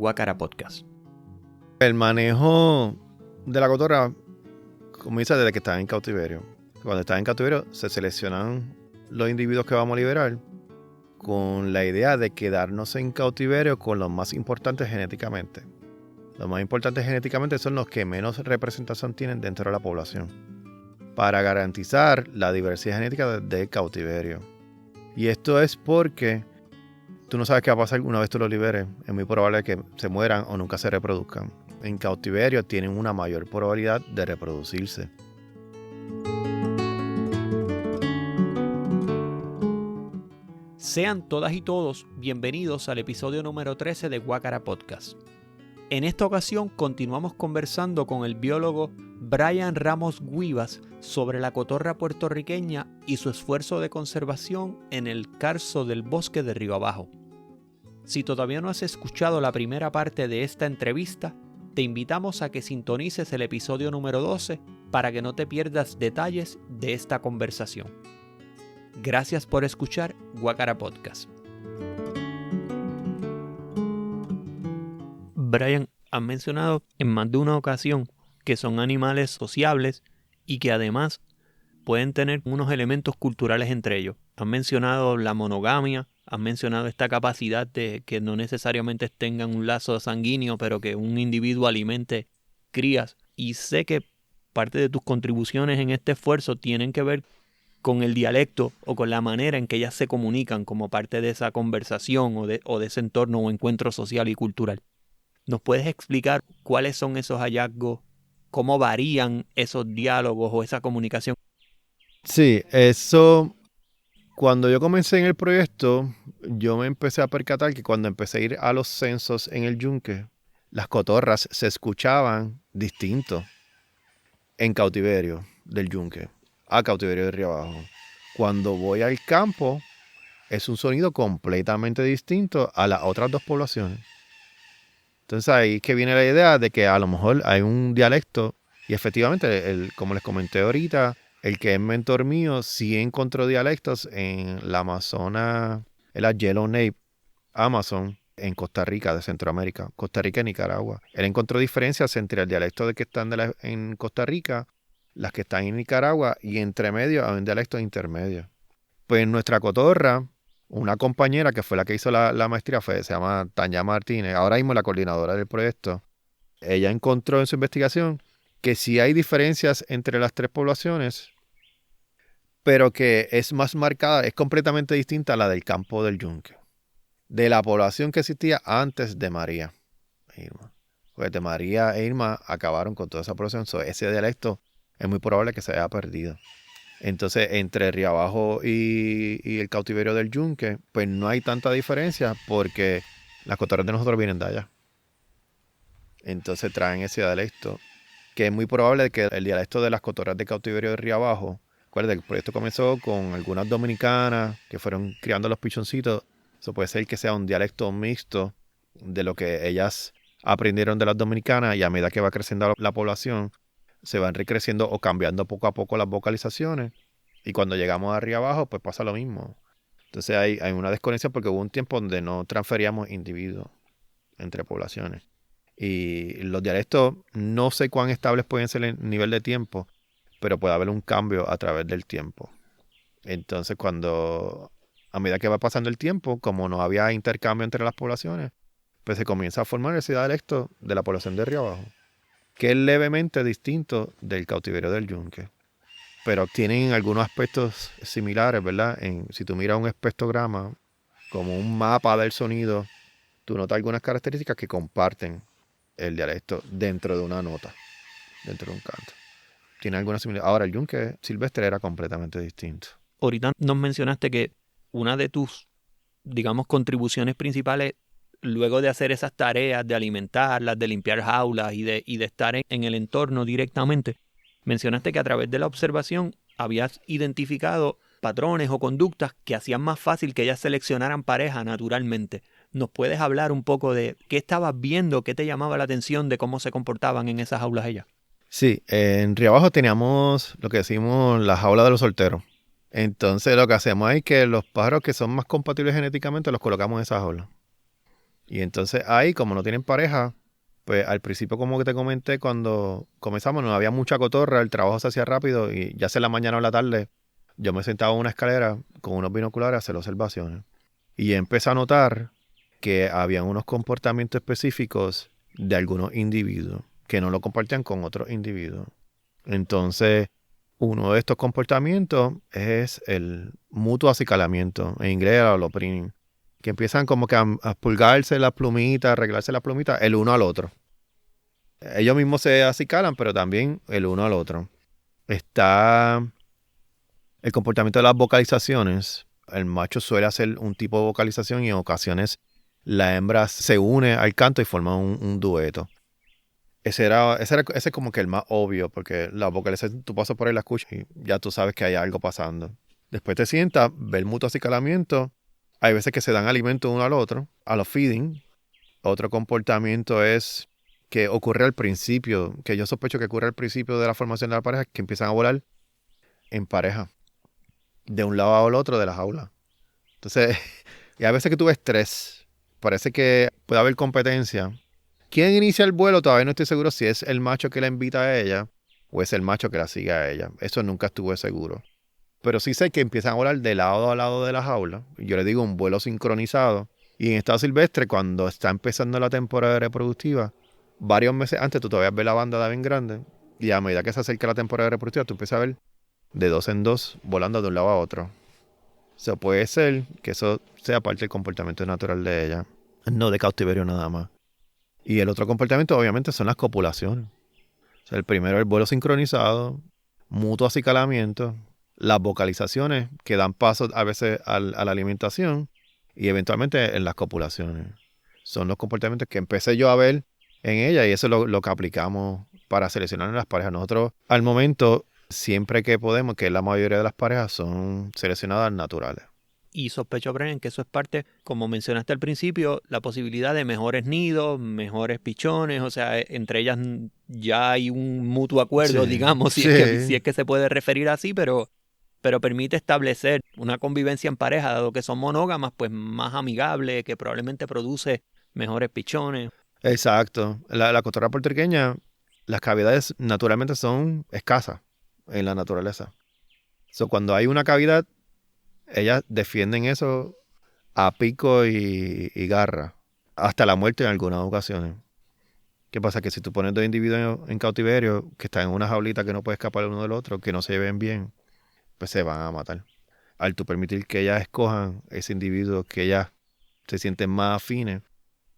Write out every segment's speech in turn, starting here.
Guácara Podcast. El manejo de la cotorra comienza desde que está en cautiverio. Cuando está en cautiverio se seleccionan los individuos que vamos a liberar con la idea de quedarnos en cautiverio con los más importantes genéticamente. Los más importantes genéticamente son los que menos representación tienen dentro de la población, para garantizar la diversidad genética del cautiverio. Y esto es porque tú no sabes qué va a pasar una vez tú los liberes. Es muy probable que se mueran o nunca se reproduzcan. En cautiverio tienen una mayor probabilidad de reproducirse. Sean todas y todos bienvenidos al episodio número 13 de Guácara Podcast. En esta ocasión continuamos conversando con el biólogo Brian Ramos Guivas sobre la cotorra puertorriqueña y su esfuerzo de conservación en el Carso del Bosque de Río Abajo. Si todavía no has escuchado la primera parte de esta entrevista, te invitamos a que sintonices el episodio número 12 para que no te pierdas detalles de esta conversación. Gracias por escuchar Guácara Podcast. Brian, has mencionado en más de una ocasión que son animales sociables y que además pueden tener unos elementos culturales entre ellos. Has mencionado la monogamia, has mencionado esta capacidad de que no necesariamente tengan un lazo sanguíneo, pero que un individuo alimente crías. Y sé que parte de tus contribuciones en este esfuerzo tienen que ver con el dialecto o con la manera en que ellas se comunican como parte de esa conversación o de ese entorno o encuentro social y cultural. ¿Nos puedes explicar cuáles son esos hallazgos? ¿Cómo varían esos diálogos o esa comunicación? Sí, eso, cuando yo comencé en el proyecto, yo me empecé a percatar que cuando empecé a ir a los censos en el yunque, las cotorras se escuchaban distintos en cautiverio del yunque a cautiverio de Río Abajo. Cuando voy al campo, es un sonido completamente distinto a las otras dos poblaciones. Entonces ahí es que viene la idea de que a lo mejor hay un dialecto y efectivamente, como les comenté ahorita, el que es mentor mío sí encontró dialectos en la Amazonas, en la Yellowknife Amazon, en Costa Rica, de Centroamérica, Costa Rica y Nicaragua. Él encontró diferencias entre el dialecto de que están en Costa Rica, las que están en Nicaragua, y entre medio hay un dialecto intermedio. Pues nuestra cotorra, una compañera que fue la que hizo la maestría, se llama Tanya Martínez, ahora mismo la coordinadora del proyecto, ella encontró en su investigación que sí hay diferencias entre las tres poblaciones, pero que es más marcada, es completamente distinta a la del campo del yunque, de la población que existía antes de María e Irma. Pues de María e Irma acabaron con toda esa población, ese dialecto es muy probable que se haya perdido. Entonces, entre Río Abajo y el cautiverio del yunque, pues no hay tanta diferencia porque las cotorras de nosotros vienen de allá. Entonces traen ese dialecto, que es muy probable que el dialecto de las cotorras de cautiverio de Río Abajo, recuerda, el proyecto comenzó con algunas dominicanas que fueron criando los pichoncitos. Eso puede ser que sea un dialecto mixto de lo que ellas aprendieron de las dominicanas, y a medida que va creciendo la población, se van recreciendo o cambiando poco a poco las vocalizaciones. Y cuando llegamos a Río Abajo, pues pasa lo mismo. Entonces hay una desconexión porque hubo un tiempo donde no transferíamos individuos entre poblaciones. Y los dialectos, no sé cuán estables pueden ser en nivel de tiempo, pero puede haber un cambio a través del tiempo. Entonces, a medida que va pasando el tiempo, como no había intercambio entre las poblaciones, pues se comienza a formar ese dialecto de la población de Río Abajo, que es levemente distinto del cautiverio del yunque, pero tienen algunos aspectos similares, ¿verdad? Si tú miras un espectrograma, como un mapa del sonido, tú notas algunas características que comparten el dialecto dentro de una nota, dentro de un canto. Tiene algunas similitudes. Ahora, el yunque silvestre era completamente distinto. Ahorita nos mencionaste que una de tus, digamos, contribuciones principales, luego de hacer esas tareas de alimentarlas, de limpiar jaulas y de estar en el entorno directamente, mencionaste que a través de la observación habías identificado patrones o conductas que hacían más fácil que ellas seleccionaran pareja naturalmente. ¿Nos puedes hablar un poco de qué estabas viendo, qué te llamaba la atención de cómo se comportaban en esas jaulas ellas? Sí, en Río Abajo teníamos lo que decimos la jaula de los solteros. Entonces lo que hacemos es que los pájaros que son más compatibles genéticamente los colocamos en esa jaula. Y entonces ahí, como no tienen pareja, pues al principio, como que te comenté, cuando comenzamos no había mucha cotorra, el trabajo se hacía rápido y ya sea en la mañana o en la tarde, yo me sentaba en una escalera con unos binoculares a hacer observaciones. Y empecé a notar que había unos comportamientos específicos de algunos individuos que no lo compartían con otros individuos. Entonces, uno de estos comportamientos es el mutuo acicalamiento, en inglés el holopreening, que empiezan como que a pulgarse las plumitas, a arreglarse las plumitas el uno al otro. Ellos mismos se acicalan, pero también el uno al otro. Está el comportamiento de las vocalizaciones. El macho suele hacer un tipo de vocalización y en ocasiones la hembra se une al canto y forma un dueto. Ese es como que el más obvio, porque la vocalización tú pasas por ahí, la escuchas y ya tú sabes que hay algo pasando. Después te sientas, ves el mutuo acicalamiento. Hay veces que se dan alimento uno al otro, a los feeding. Otro comportamiento es que ocurre al principio, que yo sospecho que ocurre al principio de la formación de la pareja, que empiezan a volar en pareja, de un lado al otro de la jaula. Entonces, y hay veces que tú ves tres. Parece que puede haber competencia. ¿Quién inicia el vuelo? Todavía no estoy seguro si es el macho que la invita a ella o es el macho que la sigue a ella. Eso nunca estuve seguro. Pero sí sé que empiezan a volar de lado a lado de la jaula. Yo le digo un vuelo sincronizado. Y en estado silvestre, cuando está empezando la temporada reproductiva, varios meses antes tú todavía ves la bandada bien grande. Y a medida que se acerca la temporada reproductiva, tú empiezas a ver de dos en dos volando de un lado a otro. O sea, puede ser que eso sea parte del comportamiento natural de ella. No de cautiverio nada más. Y el otro comportamiento, obviamente, son las copulaciones. O sea, el primero es el vuelo sincronizado, mutuo acicalamiento, las vocalizaciones que dan paso a veces a la alimentación y eventualmente en las copulaciones. Son los comportamientos que empecé yo a ver en ella y eso es lo que aplicamos para seleccionar en las parejas. Nosotros, al momento, siempre que podemos, que la mayoría de las parejas son seleccionadas naturales. Y sospecho, Brian, que eso es parte, como mencionaste al principio, la posibilidad de mejores nidos, mejores pichones, o sea, entre ellas ya hay un mutuo acuerdo, Sí, digamos, si es que se puede referir así, pero permite establecer una convivencia en pareja, dado que son monógamas, pues más amigable, que probablemente produce mejores pichones. Exacto. La cotorra puertorriqueña, las cavidades naturalmente son escasas en la naturaleza. So, cuando hay una cavidad, ellas defienden eso a pico y garra, hasta la muerte en algunas ocasiones. ¿Qué pasa? Que si tú pones dos individuos en cautiverio, que están en una jaulita que no puede escapar el uno del otro, que no se lleven bien, pues se van a matar. Al tú permitir que ellas escojan ese individuo, que ellas se sienten más afines,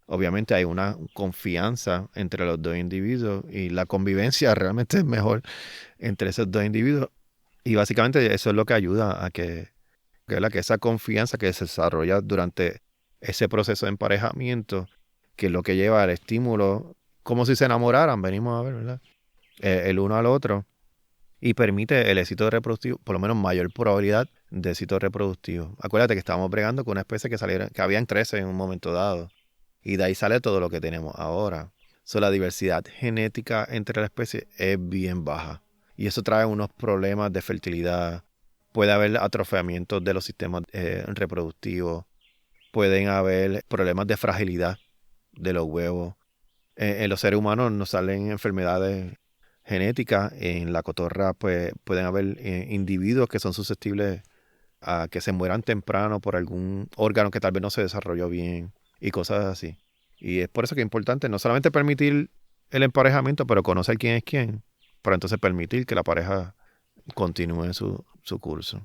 obviamente hay una confianza entre los dos individuos y la convivencia realmente es mejor entre esos dos individuos. Y básicamente eso es lo que ayuda a que esa confianza que se desarrolla durante ese proceso de emparejamiento, que es lo que lleva al estímulo, como si se enamoraran, venimos a ver, ¿verdad? El uno al otro, y permite el éxito reproductivo, por lo menos mayor probabilidad de éxito reproductivo. Acuérdate que estábamos bregando con una especie que habían 13 en un momento dado, y de ahí sale todo lo que tenemos ahora. So, la diversidad genética entre las especies es bien baja, y eso trae unos problemas de fertilidad. Puede haber atrofiamiento de los sistemas reproductivos. Pueden haber problemas de fragilidad de los huevos. En los seres humanos nos salen enfermedades genéticas. En la cotorra pues, pueden haber individuos que son susceptibles a que se mueran temprano por algún órgano que tal vez no se desarrolló bien y cosas así. Y es por eso que es importante no solamente permitir el emparejamiento, pero conocer quién es quién, para entonces permitir que la pareja continúe su curso.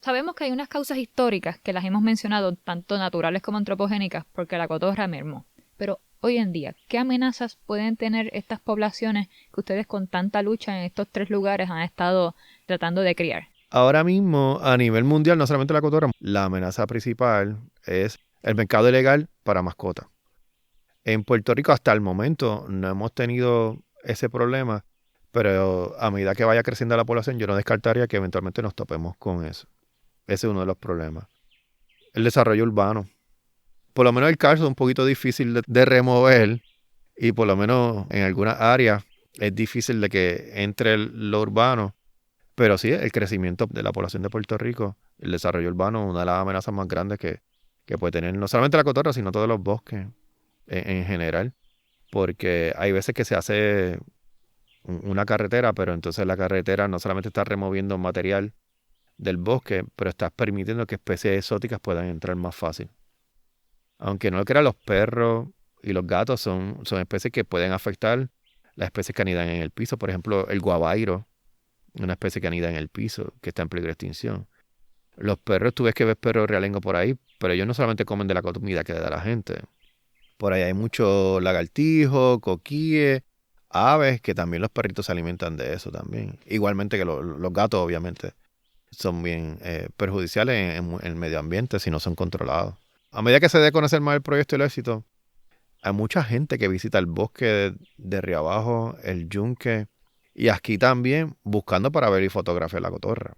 Sabemos que hay unas causas históricas que las hemos mencionado, tanto naturales como antropogénicas, porque la cotorra mermó. Pero hoy en día, ¿qué amenazas pueden tener estas poblaciones que ustedes con tanta lucha en estos 3 lugares han estado tratando de criar? Ahora mismo, a nivel mundial, no solamente la cotorra, la amenaza principal es el mercado ilegal para mascotas. En Puerto Rico, hasta el momento, no hemos tenido ese problema, pero a medida que vaya creciendo la población, yo no descartaría que eventualmente nos topemos con eso. Ese es uno de los problemas. El desarrollo urbano. Por lo menos el calzo es un poquito difícil de remover y por lo menos en algunas áreas es difícil de que entre lo urbano. Pero sí, el crecimiento de la población de Puerto Rico, el desarrollo urbano, una de las amenazas más grandes que que puede tener no solamente la cotorra, sino todos los bosques en general. Porque hay veces que se hace una carretera, pero entonces la carretera no solamente está removiendo material del bosque, pero estás permitiendo que especies exóticas puedan entrar más fácil. Aunque no lo crean, los perros y los gatos son especies que pueden afectar las especies que anidan en el piso. Por ejemplo, el guabairo, una especie que anida en el piso, que está en peligro de extinción. Los perros, tú ves que ves perros realengo por ahí, pero ellos no solamente comen de la comida que le da la gente. Por ahí hay mucho lagartijo, coquíes, aves, que también los perritos se alimentan de eso también. Igualmente que los gatos, obviamente, son bien perjudiciales en el medio ambiente si no son controlados. A medida que se dé a conocer más el proyecto y el éxito, hay mucha gente que visita el bosque de Río Abajo, el Yunque, y aquí también buscando para ver y fotografiar la cotorra.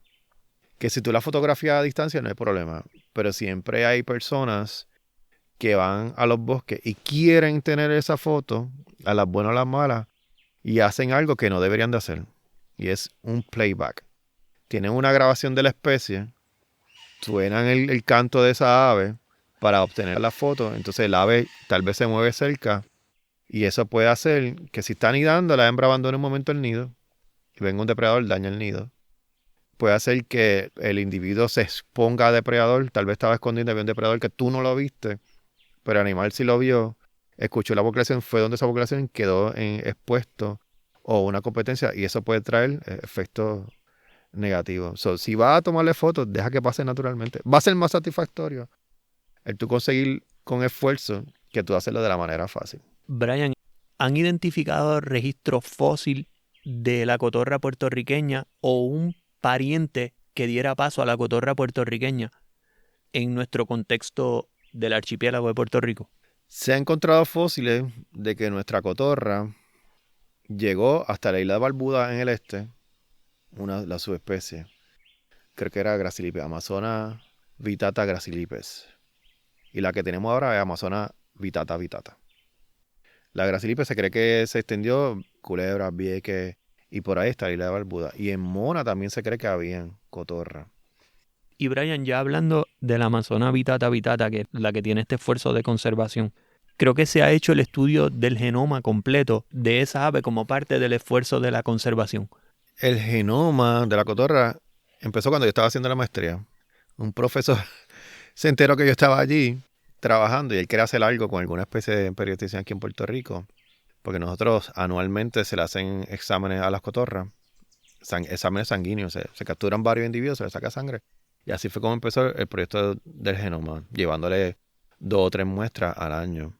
Que si tú la fotografías a distancia no hay problema, pero siempre hay personas que van a los bosques y quieren tener esa foto, a las buenas o las malas, y hacen algo que no deberían de hacer. Y es un playback. Tienen una grabación de la especie, suenan el canto de esa ave para obtener la foto. Entonces el ave tal vez se mueve cerca y eso puede hacer que si está anidando, la hembra abandone un momento el nido y venga un depredador, daña el nido. Puede hacer que el individuo se exponga a depredador. Tal vez estaba escondido, había un depredador que tú no lo viste, pero el animal sí lo vio, escuchó la vocalización, fue donde esa vocalización quedó expuesto o una competencia y eso puede traer efectos negativos. So, si vas a tomarle fotos, deja que pase naturalmente. Va a ser más satisfactorio el tú conseguir con esfuerzo que tú hacerlo de la manera fácil. Brian, ¿han identificado registro fósil de la cotorra puertorriqueña o un pariente que diera paso a la cotorra puertorriqueña en nuestro contexto del archipiélago de Puerto Rico? Se han encontrado fósiles de que nuestra cotorra llegó hasta la isla de Barbuda en el este, la subespecie. Creo que era Gracilipes, Amazona vitata gracilipes. Y la que tenemos ahora es Amazona vitata vitata. La Gracilipes se cree que se extendió Culebra, Vieques y por ahí está la isla de Barbuda. Y en Mona también se cree que habían cotorra. Y Brian, ya hablando de la Amazona vitata vitata, que es la que tiene este esfuerzo de conservación, creo que se ha hecho el estudio del genoma completo de esa ave como parte del esfuerzo de la conservación. El genoma de la cotorra empezó cuando yo estaba haciendo la maestría. Un profesor se enteró que yo estaba allí trabajando y él quería hacer algo con alguna especie de periodización aquí en Puerto Rico, porque nosotros anualmente se le hacen exámenes a las cotorras, exámenes sanguíneos, se capturan varios individuos, se les saca sangre. Y así fue como empezó el proyecto del genoma, llevándole 2 o 3 muestras al año.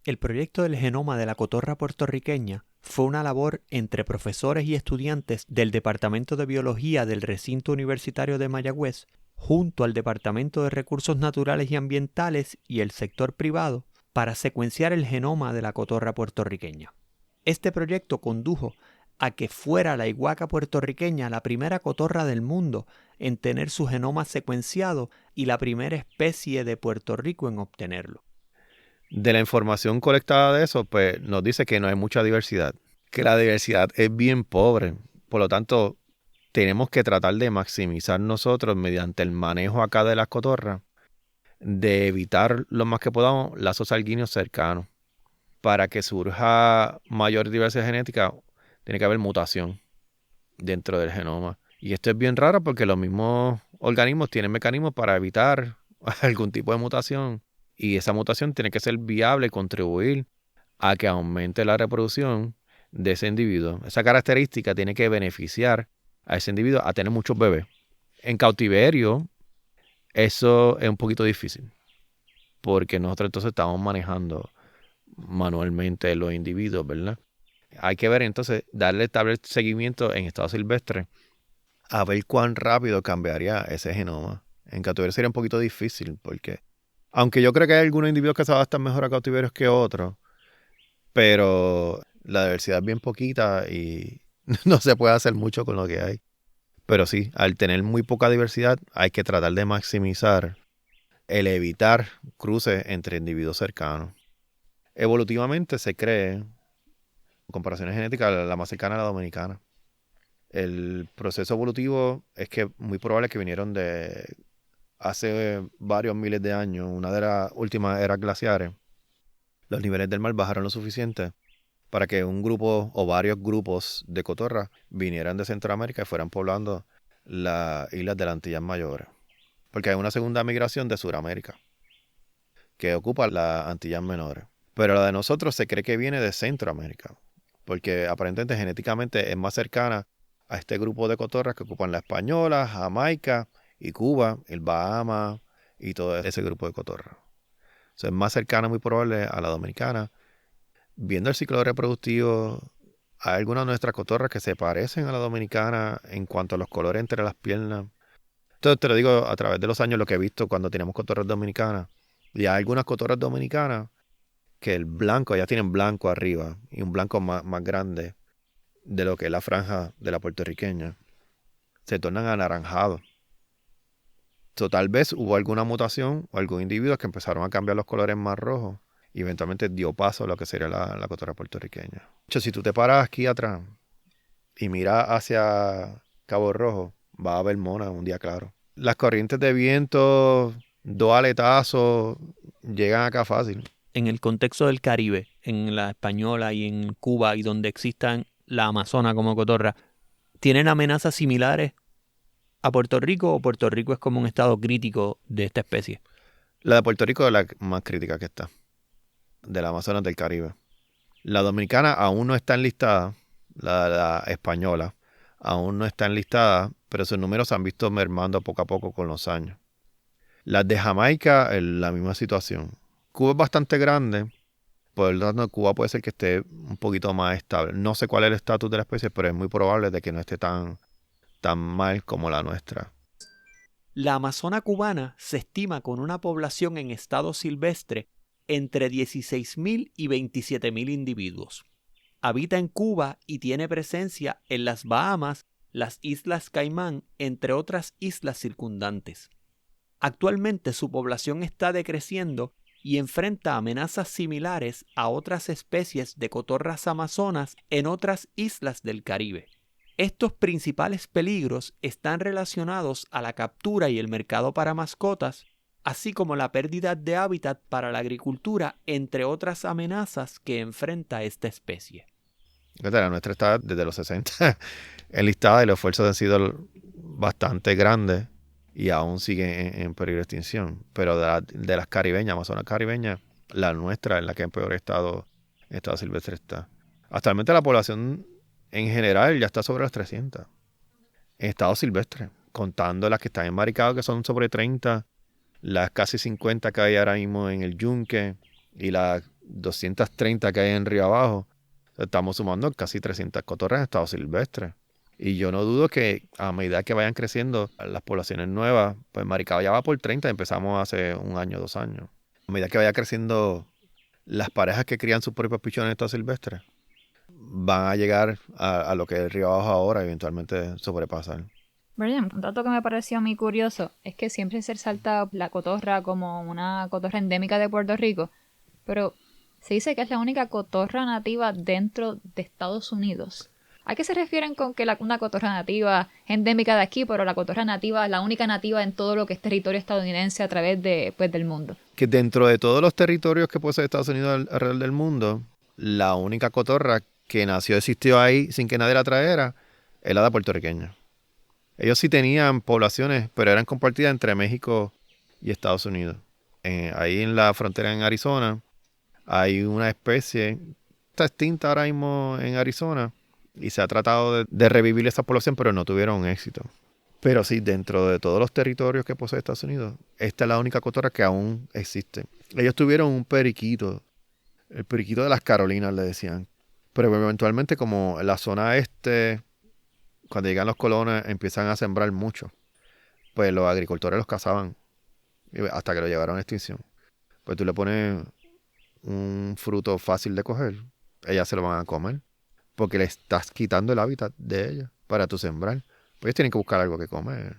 El proyecto del genoma de la cotorra puertorriqueña fue una labor entre profesores y estudiantes del Departamento de Biología del Recinto Universitario de Mayagüez, junto al Departamento de Recursos Naturales y Ambientales y el sector privado, para secuenciar el genoma de la cotorra puertorriqueña. Este proyecto condujo a que fuera la iguaca puertorriqueña la primera cotorra del mundo en tener su genoma secuenciado y la primera especie de Puerto Rico en obtenerlo. De la información colectada de eso, pues nos dice que no hay mucha diversidad, que la diversidad es bien pobre. Por lo tanto, tenemos que tratar de maximizar nosotros mediante el manejo acá de las cotorras, de evitar lo más que podamos lazos sanguíneos cercanos. Para que surja mayor diversidad genética, tiene que haber mutación dentro del genoma. Y esto es bien raro porque los mismos organismos tienen mecanismos para evitar algún tipo de mutación. Y esa mutación tiene que ser viable y contribuir a que aumente la reproducción de ese individuo. Esa característica tiene que beneficiar a ese individuo a tener muchos bebés. En cautiverio, eso es un poquito difícil, porque nosotros entonces estamos manejando manualmente los individuos, ¿verdad? Hay que ver entonces, darle seguimiento en estado silvestre a ver cuán rápido cambiaría ese genoma. En cautiverio sería un poquito difícil, porque aunque yo creo que hay algunos individuos que se adaptan mejor a cautiverios que otros, pero la diversidad es bien poquita y no se puede hacer mucho con lo que hay. Pero sí, al tener muy poca diversidad, hay que tratar de maximizar el evitar cruces entre individuos cercanos. Evolutivamente se cree, en comparaciones genéticas, la más cercana a la dominicana. El proceso evolutivo es que muy probable que vinieron de hace varios miles de años, una de las últimas eras glaciares, los niveles del mar bajaron lo suficiente para que un grupo o varios grupos de cotorras vinieran de Centroamérica y fueran poblando las islas de las Antillas Mayores. Porque hay una segunda migración de Sudamérica que ocupa las Antillas Menores. Pero la de nosotros se cree que viene de Centroamérica, porque aparentemente genéticamente es más cercana a este grupo de cotorras que ocupan la Española, Jamaica y Cuba, el Bahama y todo ese grupo de cotorras. O sea, es más cercana, muy probable, a la dominicana. Viendo el ciclo reproductivo, hay algunas de nuestras cotorras que se parecen a la dominicana en cuanto a los colores entre las piernas. Entonces te lo digo a través de los años lo que he visto cuando tenemos cotorras dominicanas. Y hay algunas cotorras dominicanas que el blanco, ya tienen blanco arriba y un blanco más grande de lo que es la franja de la puertorriqueña. Se tornan anaranjados. Tal vez hubo alguna mutación o algún individuo que empezaron a cambiar los colores más rojos y eventualmente dio paso a lo que sería la cotorra puertorriqueña. De hecho, si tú te paras aquí atrás y miras hacia Cabo Rojo, va a haber mona un día claro. Las corrientes de viento, 2 aletazos, llegan acá fácil. En el contexto del Caribe, en la Española y en Cuba y donde existan la Amazona como cotorra, ¿tienen amenazas similares a Puerto Rico o Puerto Rico es como un estado crítico de esta especie? La de Puerto Rico es la más crítica que está, de la Amazonas del Caribe. La dominicana aún no está enlistada, la española aún no está enlistada, pero sus números se han visto mermando poco a poco con los años. Las de Jamaica, la misma situación. Cuba es bastante grande, por lo tanto Cuba puede ser que esté un poquito más estable. No sé cuál es el estatus de la especie, pero es muy probable de que no esté tan mal como la nuestra. La amazona cubana se estima con una población en estado silvestre entre 16.000 y 27.000 individuos. Habita en Cuba y tiene presencia en las Bahamas, las Islas Caimán, entre otras islas circundantes. Actualmente su población está decreciendo y enfrenta amenazas similares a otras especies de cotorras amazonas en otras islas del Caribe. Estos principales peligros están relacionados a la captura y el mercado para mascotas, así como la pérdida de hábitat para la agricultura, entre otras amenazas que enfrenta esta especie. La nuestra está desde los 60 enlistada y los esfuerzos han sido bastante grandes y aún siguen en peligro de extinción. Pero de las caribeñas, Amazonas caribeñas, la nuestra es la que en peor estado silvestre está. Actualmente la población en general ya está sobre las 300 en estado silvestre, contando las que están enmaricadas, que son sobre 30, las casi 50 que hay ahora mismo en el Yunque y las 230 que hay en Río Abajo. Estamos sumando casi 300 cotorras en estado silvestre. Y yo no dudo que a medida que vayan creciendo las poblaciones nuevas, pues Maricao ya va por 30, empezamos hace 1 año, 2 años. A medida que vaya creciendo las parejas que crían sus propios pichones en estado silvestre, van a llegar a lo que es el Río Abajo ahora y eventualmente sobrepasar. Brian, un dato que me pareció muy curioso es que siempre se resalta la cotorra como una cotorra endémica de Puerto Rico, pero se dice que es la única cotorra nativa dentro de Estados Unidos. ¿A qué se refieren con que una cotorra nativa es endémica de aquí, pero la cotorra nativa es la única nativa en todo lo que es territorio estadounidense a través del mundo? Que dentro de todos los territorios que posee Estados Unidos alrededor del mundo, la única cotorra que nació, existió ahí sin que nadie la traera, es la de puertorriqueña. Ellos sí tenían poblaciones, pero eran compartidas entre México y Estados Unidos. Ahí en la frontera en Arizona hay una especie, está extinta ahora mismo en Arizona, y se ha tratado de revivir esa población, pero no tuvieron éxito. Pero sí, dentro de todos los territorios que posee Estados Unidos, esta es la única cotorra que aún existe. Ellos tuvieron un periquito, el periquito de las Carolinas le decían. Pero eventualmente, como en la zona este, cuando llegan los colonos, empiezan a sembrar mucho. Pues los agricultores los cazaban hasta que lo llevaron a extinción. Pues tú le pones un fruto fácil de coger, ellas se lo van a comer, porque le estás quitando el hábitat de ellas para tu sembrar. Pues ellos tienen que buscar algo que comer.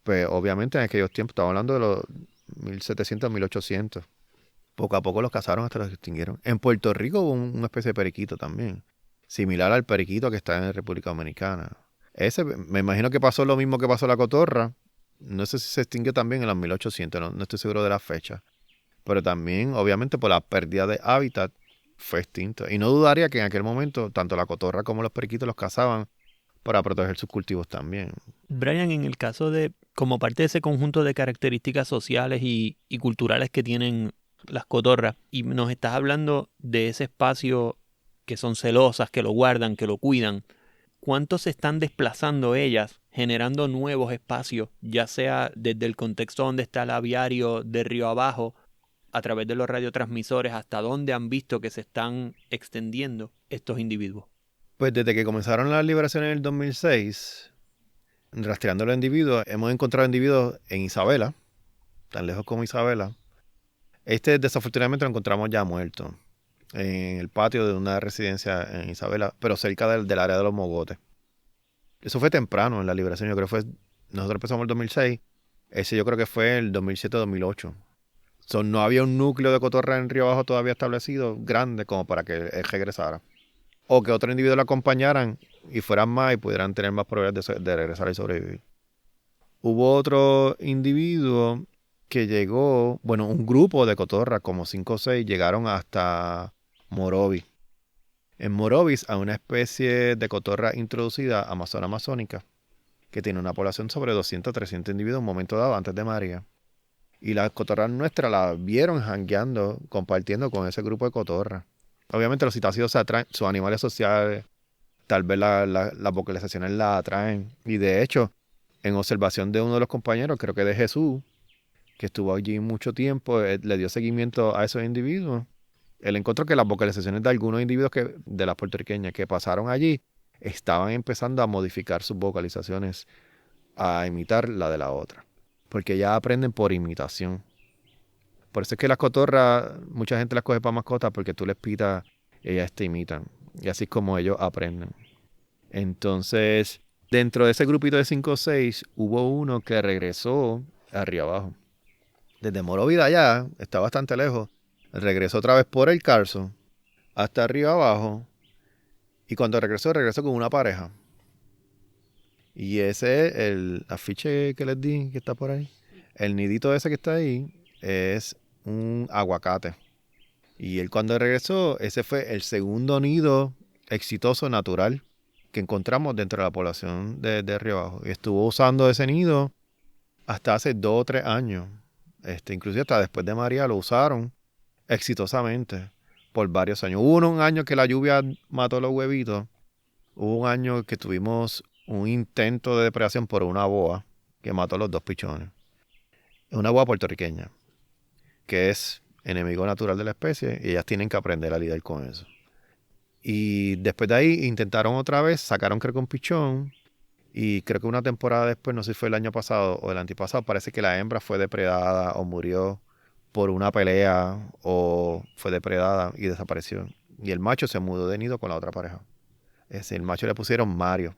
Pues obviamente en aquellos tiempos, estamos hablando de los 1700, 1800. Poco a poco los cazaron hasta los extinguieron. En Puerto Rico hubo una especie de periquito también, similar al periquito que está en República Dominicana. Ese, me imagino que pasó lo mismo que pasó la cotorra, no sé si se extinguió también en los 1800, no estoy seguro de la fecha. Pero también, obviamente, por la pérdida de hábitat, fue extinto. Y no dudaría que en aquel momento, tanto la cotorra como los periquitos los cazaban para proteger sus cultivos también. Brian, en el caso de, como parte de ese conjunto de características sociales y culturales que tienen las cotorras, y nos estás hablando de ese espacio que son celosas, que lo guardan, que lo cuidan, ¿cuánto se están desplazando ellas, generando nuevos espacios, ya sea desde el contexto donde está el aviario de río abajo, a través de los radiotransmisores, hasta dónde han visto que se están extendiendo estos individuos? Pues desde que comenzaron las liberaciones en el 2006, rastreando los individuos, hemos encontrado individuos en Isabela, tan lejos como Isabela. Desafortunadamente lo encontramos ya muerto en el patio de una residencia en Isabela, pero cerca del área de los mogotes. Eso fue temprano en la liberación, yo creo que nosotros empezamos en el 2006, ese yo creo que fue el 2007-2008. No había un núcleo de cotorra en Río Abajo todavía establecido, grande, como para que él regresara. O que otro individuo lo acompañaran y fueran más y pudieran tener más probabilidades de regresar y sobrevivir. Hubo otro individuo que llegó, bueno, un grupo de cotorras, como 5 o 6, llegaron hasta Morovis. En Morovis hay una especie de cotorra introducida amazónica que tiene una población sobre 200 300 individuos en un momento dado antes de María. Y las cotorras nuestras las vieron jangueando, compartiendo con ese grupo de cotorras. Obviamente los citácidos se atraen, sus animales sociales, tal vez las vocalizaciones las atraen. Y de hecho, en observación de uno de los compañeros, creo que de Jesús, que estuvo allí mucho tiempo, le dio seguimiento a esos individuos. Él encontró que las vocalizaciones de algunos individuos de las puertorriqueñas que pasaron allí estaban empezando a modificar sus vocalizaciones, a imitar la de la otra. Porque ya aprenden por imitación. Por eso es que las cotorras, mucha gente las coge para mascotas porque tú les pitas, ellas te imitan. Y así es como ellos aprenden. Entonces, dentro de ese grupito de 5 o 6, hubo uno que regresó a Río Abajo. Desde Morovis allá, está bastante lejos, regresó otra vez por el Carso hasta Río Abajo. Y cuando regresó con una pareja. Y ese es el afiche que les di, que está por ahí. El nidito ese que está ahí es un aguacate. Y él cuando regresó, ese fue el segundo nido exitoso natural que encontramos dentro de la población de Río Abajo. Y estuvo usando ese nido hasta hace 2 o 3 años. Inclusive hasta después de María lo usaron exitosamente por varios años. Hubo un año que la lluvia mató los huevitos. Hubo un año que tuvimos un intento de depredación por una boa que mató a los 2 pichones. Una boa puertorriqueña, que es enemigo natural de la especie, y ellas tienen que aprender a lidiar con eso. Y después de ahí intentaron otra vez, sacaron creo que un pichón, y creo que una temporada después, no sé si fue el año pasado o el antepasado, parece que la hembra fue depredada o murió por una pelea o fue depredada y desapareció. Y el macho se mudó de nido con la otra pareja. El macho le pusieron Mario.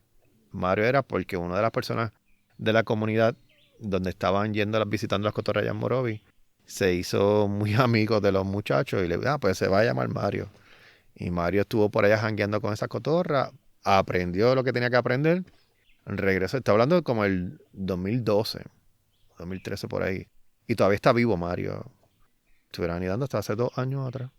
Mario era porque una de las personas de la comunidad donde estaban visitando las cotorras allá en Morovis se hizo muy amigo de los muchachos y le dijo, pues se va a llamar Mario. Y Mario estuvo por allá jangueando con esa cotorra, aprendió lo que tenía que aprender, regresó, está hablando de como el 2012, 2013 por ahí, y todavía está vivo Mario. Estuvieron anidando hasta hace 2 años atrás.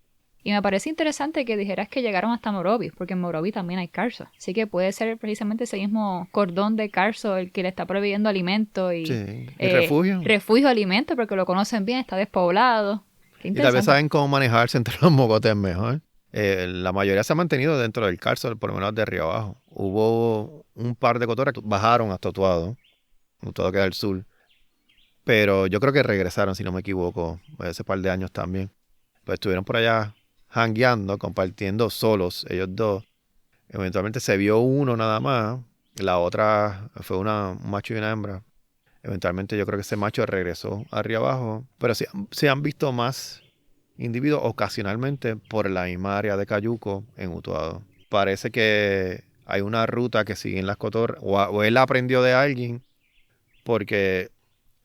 Y me parece interesante que dijeras que llegaron hasta Morovis, porque en Morovis también hay carso. Así que puede ser precisamente ese mismo cordón de carso el que le está proveyendo alimento y, sí. Y refugio. Refugio, alimento, porque lo conocen bien, está despoblado. Qué y tal vez saben cómo manejarse entre los mogotes mejor. La mayoría se ha mantenido dentro del carso, por lo menos de Río Abajo. Hubo un par de cotorras que bajaron hasta Utuado. Utuado queda al sur. Pero yo creo que regresaron, si no me equivoco, hace par de años también. Pues estuvieron por allá jangueando, compartiendo solos, ellos dos. Eventualmente se vio uno nada más. La otra fue un macho y una hembra. Eventualmente yo creo que ese macho regresó a Río Abajo. Pero se han visto más individuos ocasionalmente por la misma área de Cayuco en Utuado. Parece que hay una ruta que siguen las cotorras, o él aprendió de alguien, porque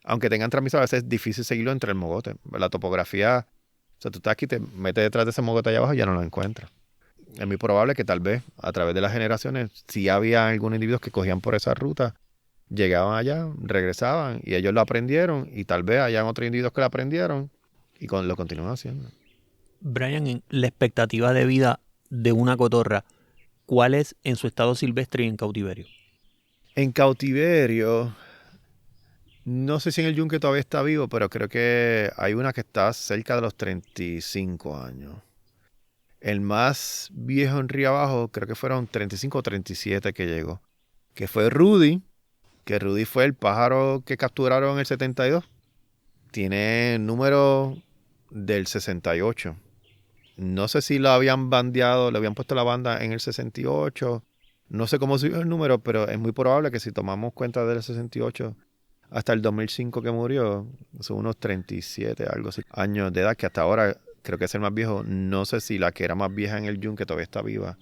aunque tengan transmisor, a veces es difícil seguirlo entre el mogote. La topografía, o sea, tú estás aquí, te metes detrás de ese mogote allá abajo y ya no lo encuentras. Es muy probable que tal vez a través de las generaciones, si había algunos individuos que cogían por esa ruta, llegaban allá, regresaban y ellos lo aprendieron y tal vez hayan otros individuos que lo aprendieron y lo continúan haciendo. Brian, en la expectativa de vida de una cotorra, ¿cuál es en su estado silvestre y en cautiverio? En cautiverio, no sé si en el yunque todavía está vivo, pero creo que hay una que está cerca de los 35 años. El más viejo en Río Abajo, creo que fueron 35 o 37 que llegó, que fue Rudy, que Rudy fue el pájaro que capturaron en el 72. Tiene número del 68. No sé si lo habían bandeado, le habían puesto la banda en el 68. No sé cómo subió el número, pero es muy probable que si tomamos cuenta del 68 hasta el 2005 que murió, son unos 37, algo así, años de edad, que hasta ahora creo que es el más viejo. No sé si la que era más vieja en el yunque todavía está viva,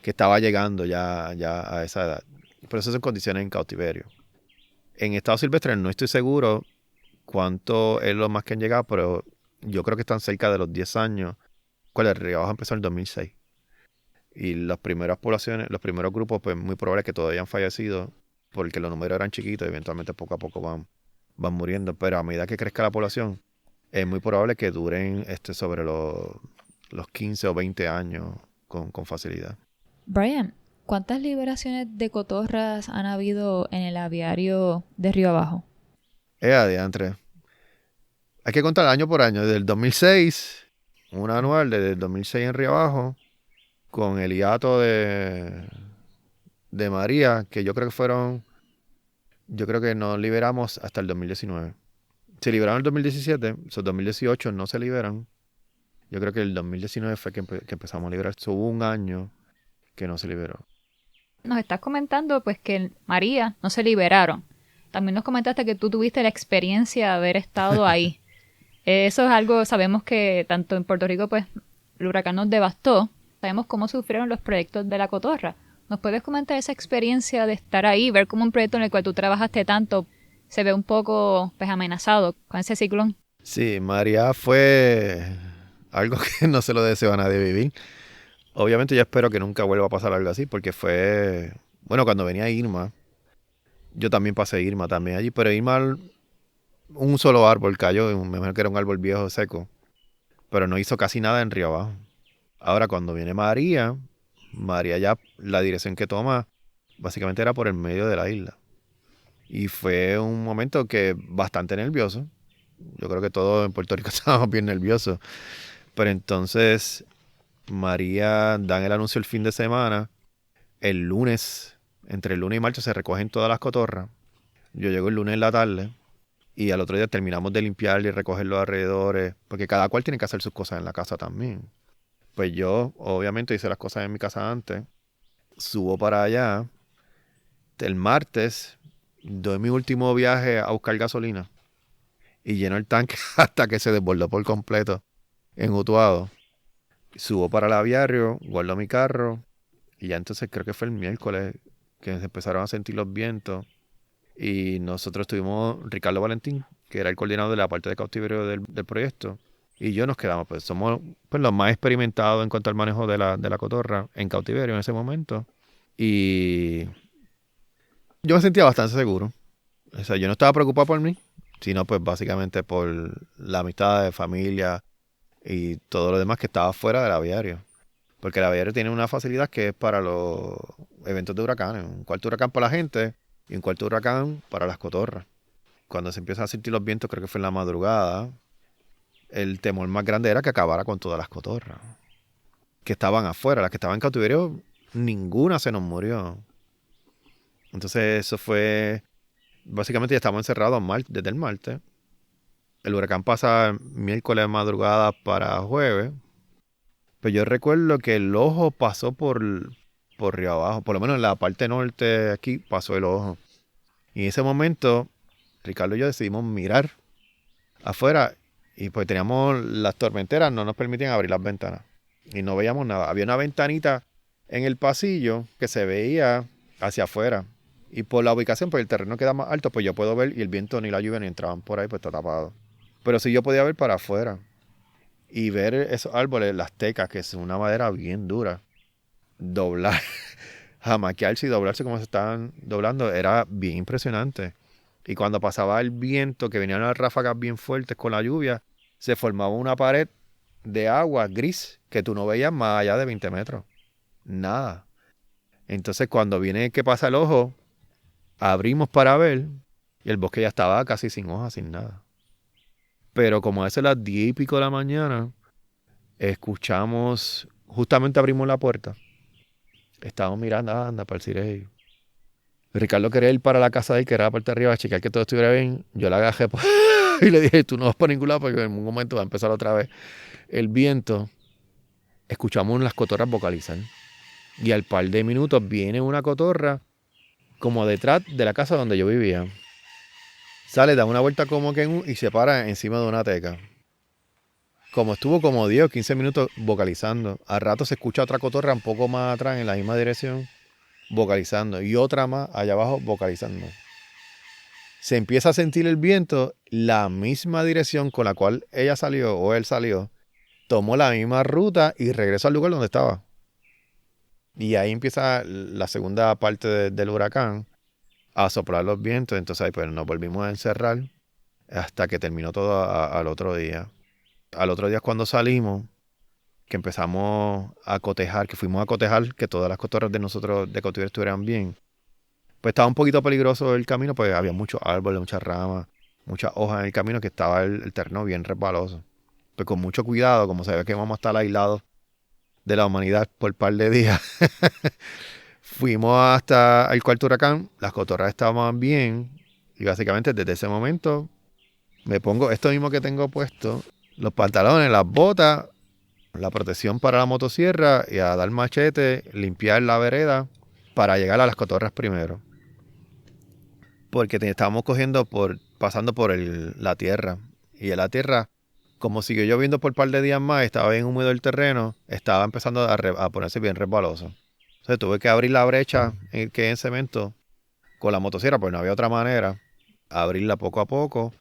que estaba llegando ya a esa edad. Pero eso son condiciones en cautiverio. En estado silvestre no estoy seguro cuánto es lo más que han llegado, pero yo creo que están cerca de los 10 años. ¿Cuál es? Río Abajo empezó en el 2006. Y las primeras poblaciones, los primeros grupos, pues muy probable que todavía han fallecido porque los números eran chiquitos y eventualmente poco a poco van muriendo. Pero a medida que crezca la población, es muy probable que duren sobre los 15 o 20 años con facilidad. Brian, ¿cuántas liberaciones de cotorras han habido en el aviario de Río Abajo? Adiantre. Hay que contar año por año. Desde el 2006, un anual desde el 2006 en Río Abajo, con el hiato de María, que yo creo que nos liberamos hasta el 2019. Se liberaron en el 2017, esos 2018 no se liberan. Yo creo que el 2019 fue que empezamos a liberar. Hubo un año que no se liberó. Nos estás comentando pues que María no se liberaron. También nos comentaste que tú tuviste la experiencia de haber estado ahí. Eso es algo, sabemos que tanto en Puerto Rico pues el huracán nos devastó. Sabemos cómo sufrieron los proyectos de la cotorra. ¿Nos puedes comentar esa experiencia de estar ahí, ver cómo un proyecto en el cual tú trabajaste tanto se ve un poco pues amenazado con ese ciclón? Sí, María fue algo que no se lo deseo a nadie vivir. Obviamente yo espero que nunca vuelva a pasar algo así, porque fue... Bueno, cuando venía Irma, yo también pasé Irma también allí, pero Irma, un solo árbol cayó, me imagino que era un árbol viejo seco, pero no hizo casi nada en Río Abajo. Ahora cuando viene María ya la dirección que toma básicamente era por el medio de la isla. Y fue un momento que bastante nervioso. Yo creo que todos en Puerto Rico estábamos bien nerviosos. Pero entonces María dan el anuncio el fin de semana. El lunes, entre el lunes y martes, se recogen todas las cotorras. Yo llego el lunes en la tarde y al otro día terminamos de limpiar y recoger los alrededores, porque cada cual tiene que hacer sus cosas en la casa también. Pues yo, obviamente, hice las cosas en mi casa antes. Subo para allá. El martes doy mi último viaje a buscar gasolina y lleno el tanque hasta que se desbordó por completo en Utuado. Subo para el aviario, guardo mi carro y ya entonces creo que fue el miércoles que se empezaron a sentir los vientos y nosotros tuvimos Ricardo Valentín, que era el coordinador de la parte de cautiverio del proyecto, y yo nos quedamos, pues somos pues, los más experimentados en cuanto al manejo de la cotorra en cautiverio en ese momento. Y yo me sentía bastante seguro. O sea, yo no estaba preocupado por mí, sino pues básicamente por la amistad de familia y todo lo demás que estaba fuera del aviario. Porque el aviario tiene una facilidad que es para los eventos de huracanes. Un cuarto huracán para la gente y un cuarto huracán para las cotorras. Cuando se empiezan a sentir los vientos, creo que fue en la madrugada, el temor más grande era que acabara con todas las cotorras que estaban afuera. Las que estaban en cautiverio, ninguna se nos murió. Entonces eso fue... Básicamente ya estábamos encerrados desde el martes. El huracán pasa miércoles de madrugada para jueves. Pero yo recuerdo que el ojo pasó por Río Abajo. Por lo menos en la parte norte aquí pasó el ojo. Y en ese momento, Ricardo y yo decidimos mirar afuera. Y pues teníamos las tormenteras, no nos permitían abrir las ventanas. Y no veíamos nada. Había una ventanita en el pasillo que se veía hacia afuera. Y por la ubicación, pues el terreno queda más alto, pues yo puedo ver y el viento ni la lluvia ni entraban por ahí, pues está tapado. Pero sí yo podía ver para afuera. Y ver esos árboles, las tecas, que es una madera bien dura. Doblar jamaquearse y doblarse como se estaban doblando, era bien impresionante. Y cuando pasaba el viento, que venían las ráfagas bien fuertes con la lluvia, se formaba una pared de agua gris que tú no veías más allá de 20 metros. Nada. Entonces cuando viene que pasa el ojo, abrimos para ver y el bosque ya estaba casi sin hojas, sin nada. Pero como a eso las 10 y pico de la mañana, escuchamos, justamente abrimos la puerta. Estábamos mirando, anda, para el Cirey. Ricardo quería ir para la casa de él, que era la parte de arriba, a checar que todo estuviera bien. Yo la agajé y le dije, tú no vas para ningún lado porque en un momento va a empezar otra vez el viento. Escuchamos las cotorras vocalizar. Y al par de minutos viene una cotorra como detrás de la casa donde yo vivía. Sale, da una vuelta como que y se para encima de una teca. Como estuvo como 10 o 15 minutos vocalizando. Al rato se escucha otra cotorra un poco más atrás en la misma dirección vocalizando. Y otra más allá abajo vocalizando. Se empieza a sentir el viento, la misma dirección con la cual ella salió o él salió. Tomó la misma ruta y regresó al lugar donde estaba. Y ahí empieza la segunda parte del huracán a soplar los vientos. Entonces ahí pues nos volvimos a encerrar hasta que terminó todo al otro día. Al otro día es cuando salimos, que empezamos a cotejar, que fuimos a cotejar, que todas las cotorras de nosotros de cautiverio estuvieran bien. Pues estaba un poquito peligroso el camino, pues había muchos árboles, muchas ramas, muchas hojas en el camino, que estaba el terreno bien resbaloso. Pues con mucho cuidado, como se ve que vamos a estar aislados de la humanidad por un par de días. Fuimos hasta el cuarto huracán, las cotorras estaban bien y básicamente desde ese momento me pongo esto mismo que tengo puesto, los pantalones, las botas, la protección para la motosierra y a dar machete, limpiar la vereda para llegar a las cotorras primero. Porque estábamos pasando por la tierra y en la tierra, como siguió lloviendo por un par de días más, estaba bien húmedo el terreno, estaba empezando a ponerse bien resbaloso. Entonces tuve que abrir la brecha que en cemento con la motosierra, pues no había otra manera. Abrirla poco a poco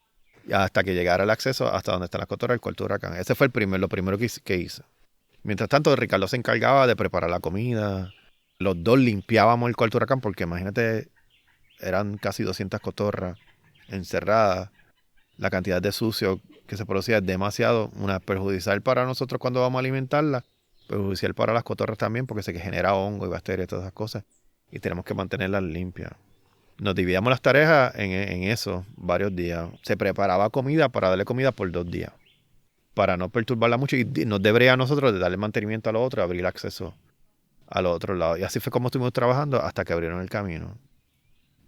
hasta que llegara el acceso hasta donde están las cotorras del cuarto huracán. Ese fue lo primero que hice. Mientras tanto, Ricardo se encargaba de preparar la comida. Los dos limpiábamos el cuarto huracán porque imagínate, eran casi 200 cotorras encerradas. La cantidad de sucio que se producía es demasiado. Una perjudicial para nosotros cuando vamos a alimentarla, perjudicial para las cotorras también porque se genera hongo y bacterias y todas esas cosas. Y tenemos que mantenerlas limpias. Nos dividíamos las tareas en eso varios días. Se preparaba comida para darle comida por 2 días. Para no perturbarla mucho y nos debería a nosotros de darle mantenimiento a lo otro, abrir acceso al otro lado. Y así fue como estuvimos trabajando hasta que abrieron el camino.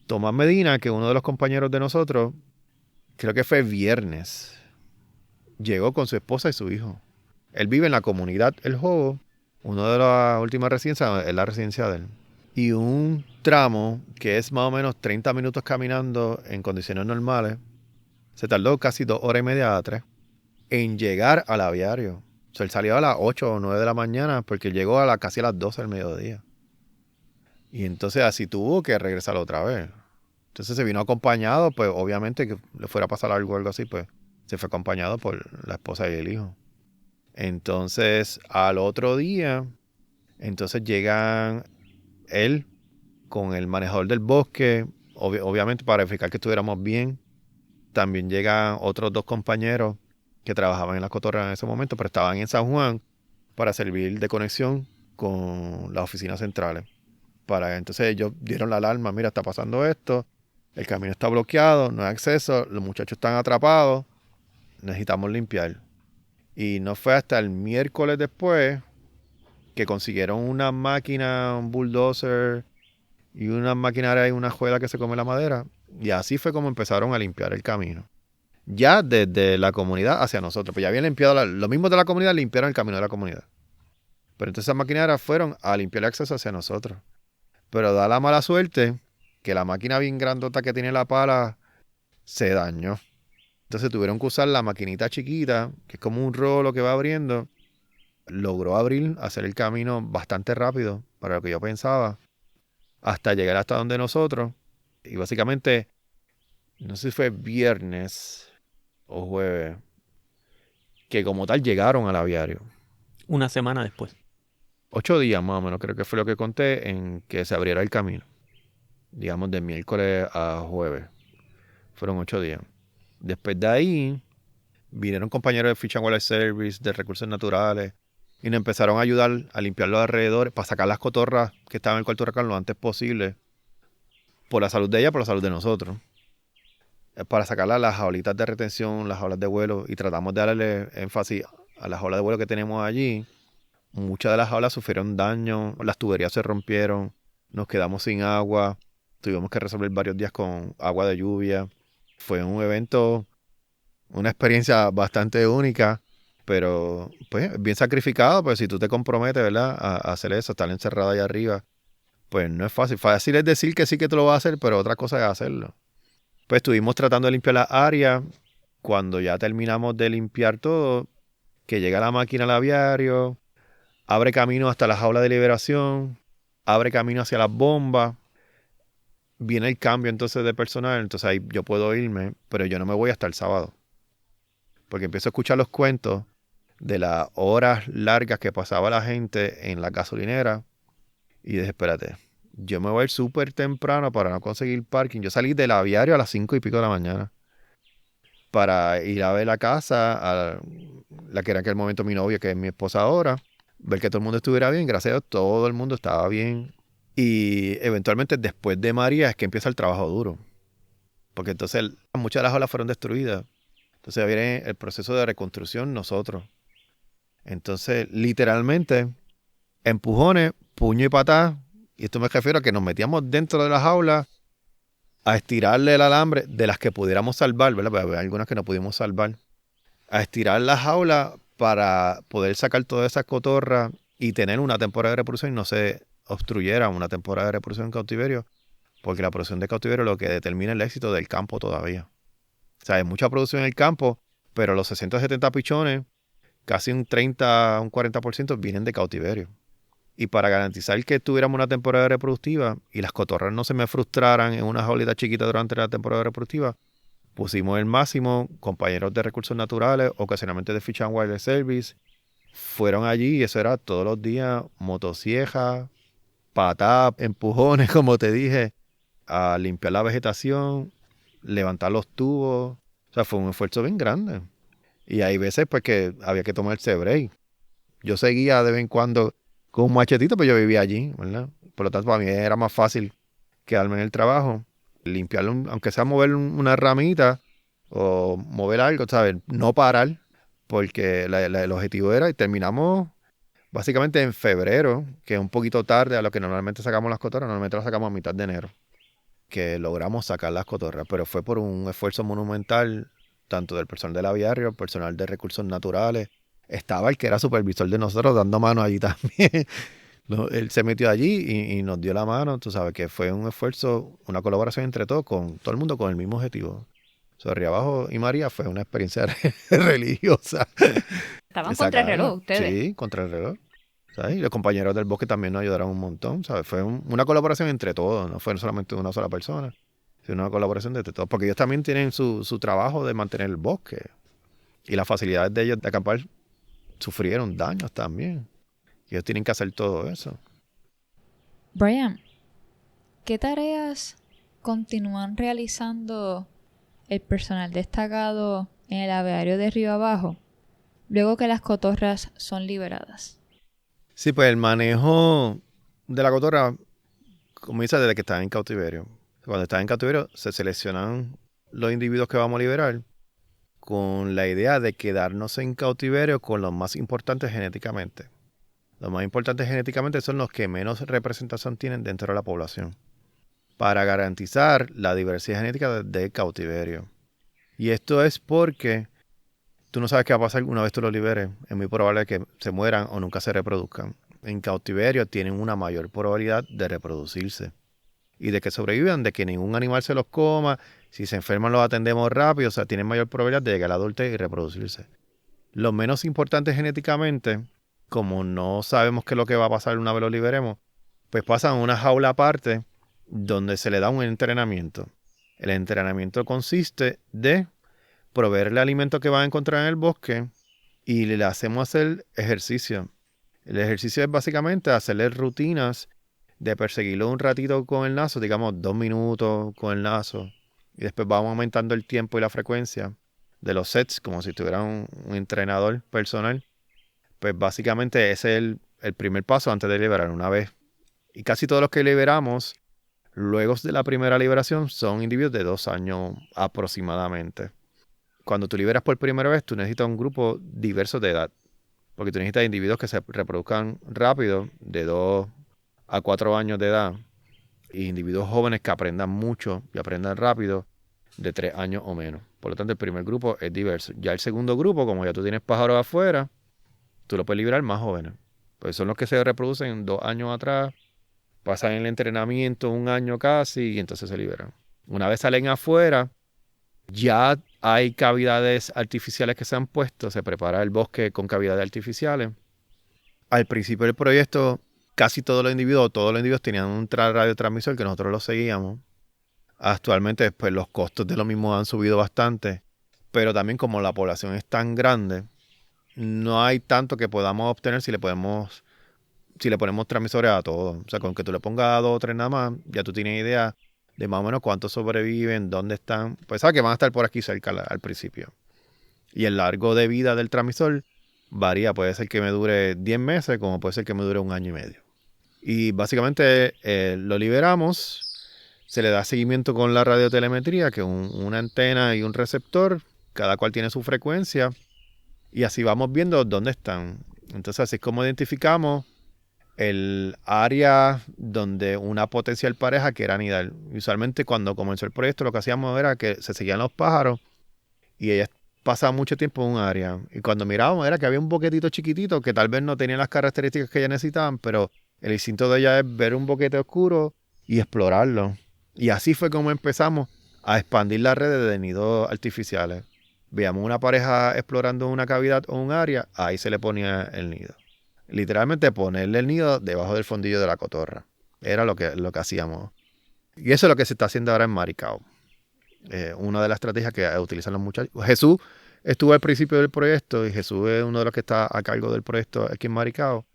Tomás Medina, que uno de los compañeros de nosotros, creo que fue viernes, llegó con su esposa y su hijo. Él vive en la comunidad El Jobo, una de las últimas residencias, es la residencia de él. Y un tramo que es más o menos 30 minutos caminando en condiciones normales, se tardó casi 2 horas y media a 3 en llegar al aviario. O sea, él salió a las 8 o 9 de la mañana porque llegó casi a las 12 del mediodía. Y entonces así tuvo que regresar otra vez. Entonces se vino acompañado, pues obviamente que le fuera a pasar algo así, pues se fue acompañado por la esposa y el hijo. Entonces al otro día, entonces llegan él con el manejador del bosque, obviamente para verificar que estuviéramos bien. También llegan otros 2 compañeros que trabajaban en las cotorras en ese momento, pero estaban en San Juan para servir de conexión con las oficinas centrales. Entonces ellos dieron la alarma, mira, está pasando esto, el camino está bloqueado, no hay acceso, los muchachos están atrapados, necesitamos limpiar. Y no fue hasta el miércoles después que consiguieron una máquina, un bulldozer y una maquinaria y una juela que se come la madera. Y así fue como empezaron a limpiar el camino. Ya desde la comunidad hacia nosotros. Pues ya habían limpiado, los mismos de la comunidad limpiaron el camino de la comunidad. Pero entonces esas maquinarias fueron a limpiar el acceso hacia nosotros. Pero da la mala suerte que la máquina bien grandota que tiene la pala se dañó. Entonces tuvieron que usar la maquinita chiquita, que es como un rolo que va abriendo. Logró hacer el camino bastante rápido para lo que yo pensaba, hasta llegar hasta donde nosotros. Y básicamente, no sé si fue viernes o jueves, que como tal llegaron al aviario. Una semana después. 8 días más o menos, creo que fue lo que conté, en que se abriera el camino. Digamos, de miércoles a jueves. Fueron 8 días. Después de ahí, vinieron compañeros de Fish and Wildlife Service, de Recursos Naturales, y nos empezaron a ayudar a limpiar los alrededores, para sacar las cotorras que estaban en el cuarto huracán lo antes posible, por la salud de ella, por la salud de nosotros. Para sacarlas las jaulitas de retención, las jaulas de vuelo, y tratamos de darle énfasis a las jaulas de vuelo que tenemos allí. Muchas de las jaulas sufrieron daño, las tuberías se rompieron, nos quedamos sin agua, tuvimos que resolver varios días con agua de lluvia. Fue un evento, una experiencia bastante única, pero pues bien sacrificado, pues si tú te comprometes, ¿verdad?, a hacer eso, estar encerrado allá arriba, pues no es fácil. Fácil es decir que sí que tú lo vas a hacer, pero otra cosa es hacerlo. Pues estuvimos tratando de limpiar la área. Cuando ya terminamos de limpiar todo, que llega la máquina al aviario, abre camino hasta la jaula de liberación, abre camino hacia las bombas, viene el cambio entonces de personal, entonces ahí yo puedo irme, pero yo no me voy hasta el sábado. Porque empiezo a escuchar los cuentos de las horas largas que pasaba la gente en la gasolinera y dije, espérate, yo me voy a ir súper temprano para no conseguir parking. Yo salí del aviario a las 5 y pico de la mañana para ir a ver la casa, a la que era en aquel momento mi novia, que es mi esposa ahora, ver que todo el mundo estuviera bien. Gracias a Dios, todo el mundo estaba bien. Y eventualmente después de María es que empieza el trabajo duro. Porque entonces muchas de las olas fueron destruidas. Entonces viene el proceso de reconstrucción nosotros. Entonces, literalmente, empujones, puño y patada. Y esto me refiero a que nos metíamos dentro de la jaula a estirarle el alambre de las que pudiéramos salvar, ¿verdad? Porque había algunas que no pudimos salvar. A estirar la jaula para poder sacar todas esas cotorras y tener una temporada de reproducción y no se obstruyera una temporada de reproducción en cautiverio, porque la producción de cautiverio es lo que determina el éxito del campo todavía. O sea, hay mucha producción en el campo, pero los 60 o 70 pichones, casi un 30, un 40% vienen de cautiverio. Y para garantizar que tuviéramos una temporada reproductiva y las cotorras no se me frustraran en una jaulita chiquita durante la temporada reproductiva, pusimos el máximo. Compañeros de Recursos Naturales, ocasionalmente de Fish and Wildlife Service, fueron allí y eso era todos los días, motosierra, patadas, empujones, como te dije, a limpiar la vegetación, levantar los tubos. O sea, fue un esfuerzo bien grande. Y hay veces pues que había que tomarse break. Yo seguía de vez en cuando con un machetito, pero yo vivía allí, ¿verdad? Por lo tanto, para mí era más fácil quedarme en el trabajo, limpiarlo, aunque sea mover una ramita o mover algo, ¿sabes? No parar, porque el objetivo era, y terminamos básicamente en febrero, que es un poquito tarde a lo que normalmente sacamos las cotorras. Normalmente las sacamos a mitad de enero, que logramos sacar las cotorras, pero fue por un esfuerzo monumental, tanto del personal del aviario, el personal de Recursos Naturales. Estaba el que era supervisor de nosotros dando mano allí también. Él se metió allí y nos dio la mano. Tú sabes que fue un esfuerzo, una colaboración entre todos, con todo el mundo con el mismo objetivo. Río Abajo y María fue una experiencia religiosa. Estaban contra el reloj ustedes. Sí, contra el reloj. ¿Sabes? Y los compañeros del bosque también nos ayudaron un montón. ¿Sabes? Fue una colaboración entre todos. No fue solamente una sola persona, sino una colaboración entre todos. Porque ellos también tienen su trabajo de mantener el bosque. Y las facilidades de ellos de acampar sufrieron daños también. Y ellos tienen que hacer todo eso. Brian, ¿qué tareas continúan realizando el personal destacado en el aviario de Río Abajo luego que las cotorras son liberadas? Sí, pues el manejo de la cotorra comienza desde que están en cautiverio. Cuando están en cautiverio se seleccionan los individuos que vamos a liberar con la idea de quedarnos en cautiverio con los más importantes genéticamente. Los más importantes genéticamente son los que menos representación tienen dentro de la población, para garantizar la diversidad genética de cautiverio. Y esto es porque tú no sabes qué va a pasar una vez tú los liberes. Es muy probable que se mueran o nunca se reproduzcan. En cautiverio tienen una mayor probabilidad de reproducirse y de que sobrevivan, de que ningún animal se los coma. Si se enferman los atendemos rápido, o sea, tienen mayor probabilidad de llegar a la adultez y reproducirse. Los menos importantes genéticamente, como no sabemos qué es lo que va a pasar una vez los liberemos, pues pasan a una jaula aparte donde se le da un entrenamiento. El entrenamiento consiste de proveerle alimento que van a encontrar en el bosque y le hacemos hacer ejercicio. El ejercicio es básicamente hacerle rutinas de perseguirlo un ratito con el lazo, digamos 2 minutos con el lazo, y después vamos aumentando el tiempo y la frecuencia de los sets, como si tuviera un entrenador personal. Pues básicamente ese es el primer paso antes de liberar una vez. Y casi todos los que liberamos, luego de la primera liberación, son individuos de 2 años aproximadamente. Cuando tú liberas por primera vez, tú necesitas un grupo diverso de edad, porque tú necesitas individuos que se reproduzcan rápido, de 2 a 4 años de edad, y individuos jóvenes que aprendan mucho y aprendan rápido, de 3 años o menos. Por lo tanto, el primer grupo es diverso. Ya el segundo grupo, como ya tú tienes pájaros afuera, tú lo puedes liberar más jóvenes. Pues son los que se reproducen 2 años atrás, pasan el entrenamiento 1 año casi y entonces se liberan. Una vez salen afuera, ya hay cavidades artificiales que se han puesto, se prepara el bosque con cavidades artificiales. Al principio del proyecto, casi todos los individuos tenían un radiotransmisor que nosotros lo seguíamos. Actualmente, pues los costos de lo mismo han subido bastante, pero también como la población es tan grande, no hay tanto que podamos obtener si le ponemos transmisores a todos. O sea, con que tú le pongas 2 o 3 nada más, ya tú tienes idea de más o menos cuántos sobreviven, dónde están. Pues sabes que van a estar por aquí cerca al principio. Y el largo de vida del transmisor varía. Puede ser que me dure 10 meses, como puede ser que me dure 1 año y medio. Y básicamente lo liberamos. Se le da seguimiento con la radiotelemetría, que es una antena y un receptor. Cada cual tiene su frecuencia. Y así vamos viendo dónde están. Entonces así es como identificamos el área donde una potencial pareja quiera anidar. Usualmente cuando comenzó el proyecto lo que hacíamos era que se seguían los pájaros y ellas pasaban mucho tiempo en un área. Y cuando mirábamos era que había un boquetito chiquitito que tal vez no tenía las características que ellas necesitaban, pero el instinto de ella es ver un boquete oscuro y explorarlo. Y así fue como empezamos a expandir las redes de nidos artificiales. Veíamos una pareja explorando una cavidad o un área, ahí se le ponía el nido. Literalmente ponerle el nido debajo del fondillo de la cotorra. Era lo que hacíamos. Y eso es lo que se está haciendo ahora en Maricao. Una de las estrategias que utilizan los muchachos. Jesús estuvo al principio del proyecto y Jesús es uno de los que está a cargo del proyecto aquí en Maricao.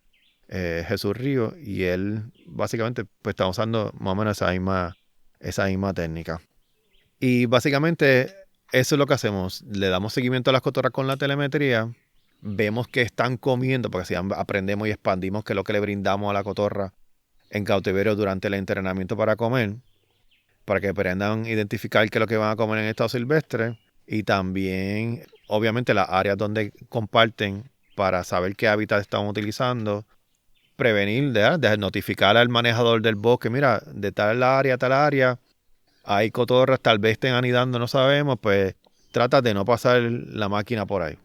Jesús Río. Y él básicamente pues está usando más o menos esa misma técnica. Y básicamente eso es lo que hacemos. Le damos seguimiento a las cotorras con la telemetría. Vemos que están comiendo, porque así aprendemos y expandimos qué es lo que le brindamos a la cotorra en cautiverio durante el entrenamiento para comer, para que aprendan a identificar qué es lo que van a comer en estado silvestre, y también, obviamente, las áreas donde comparten para saber qué hábitat están utilizando, prevenir, de notificar al manejador del bosque, mira, de tal área, hay cotorras, tal vez estén anidando, no sabemos, pues trata de no pasar la máquina por ahí,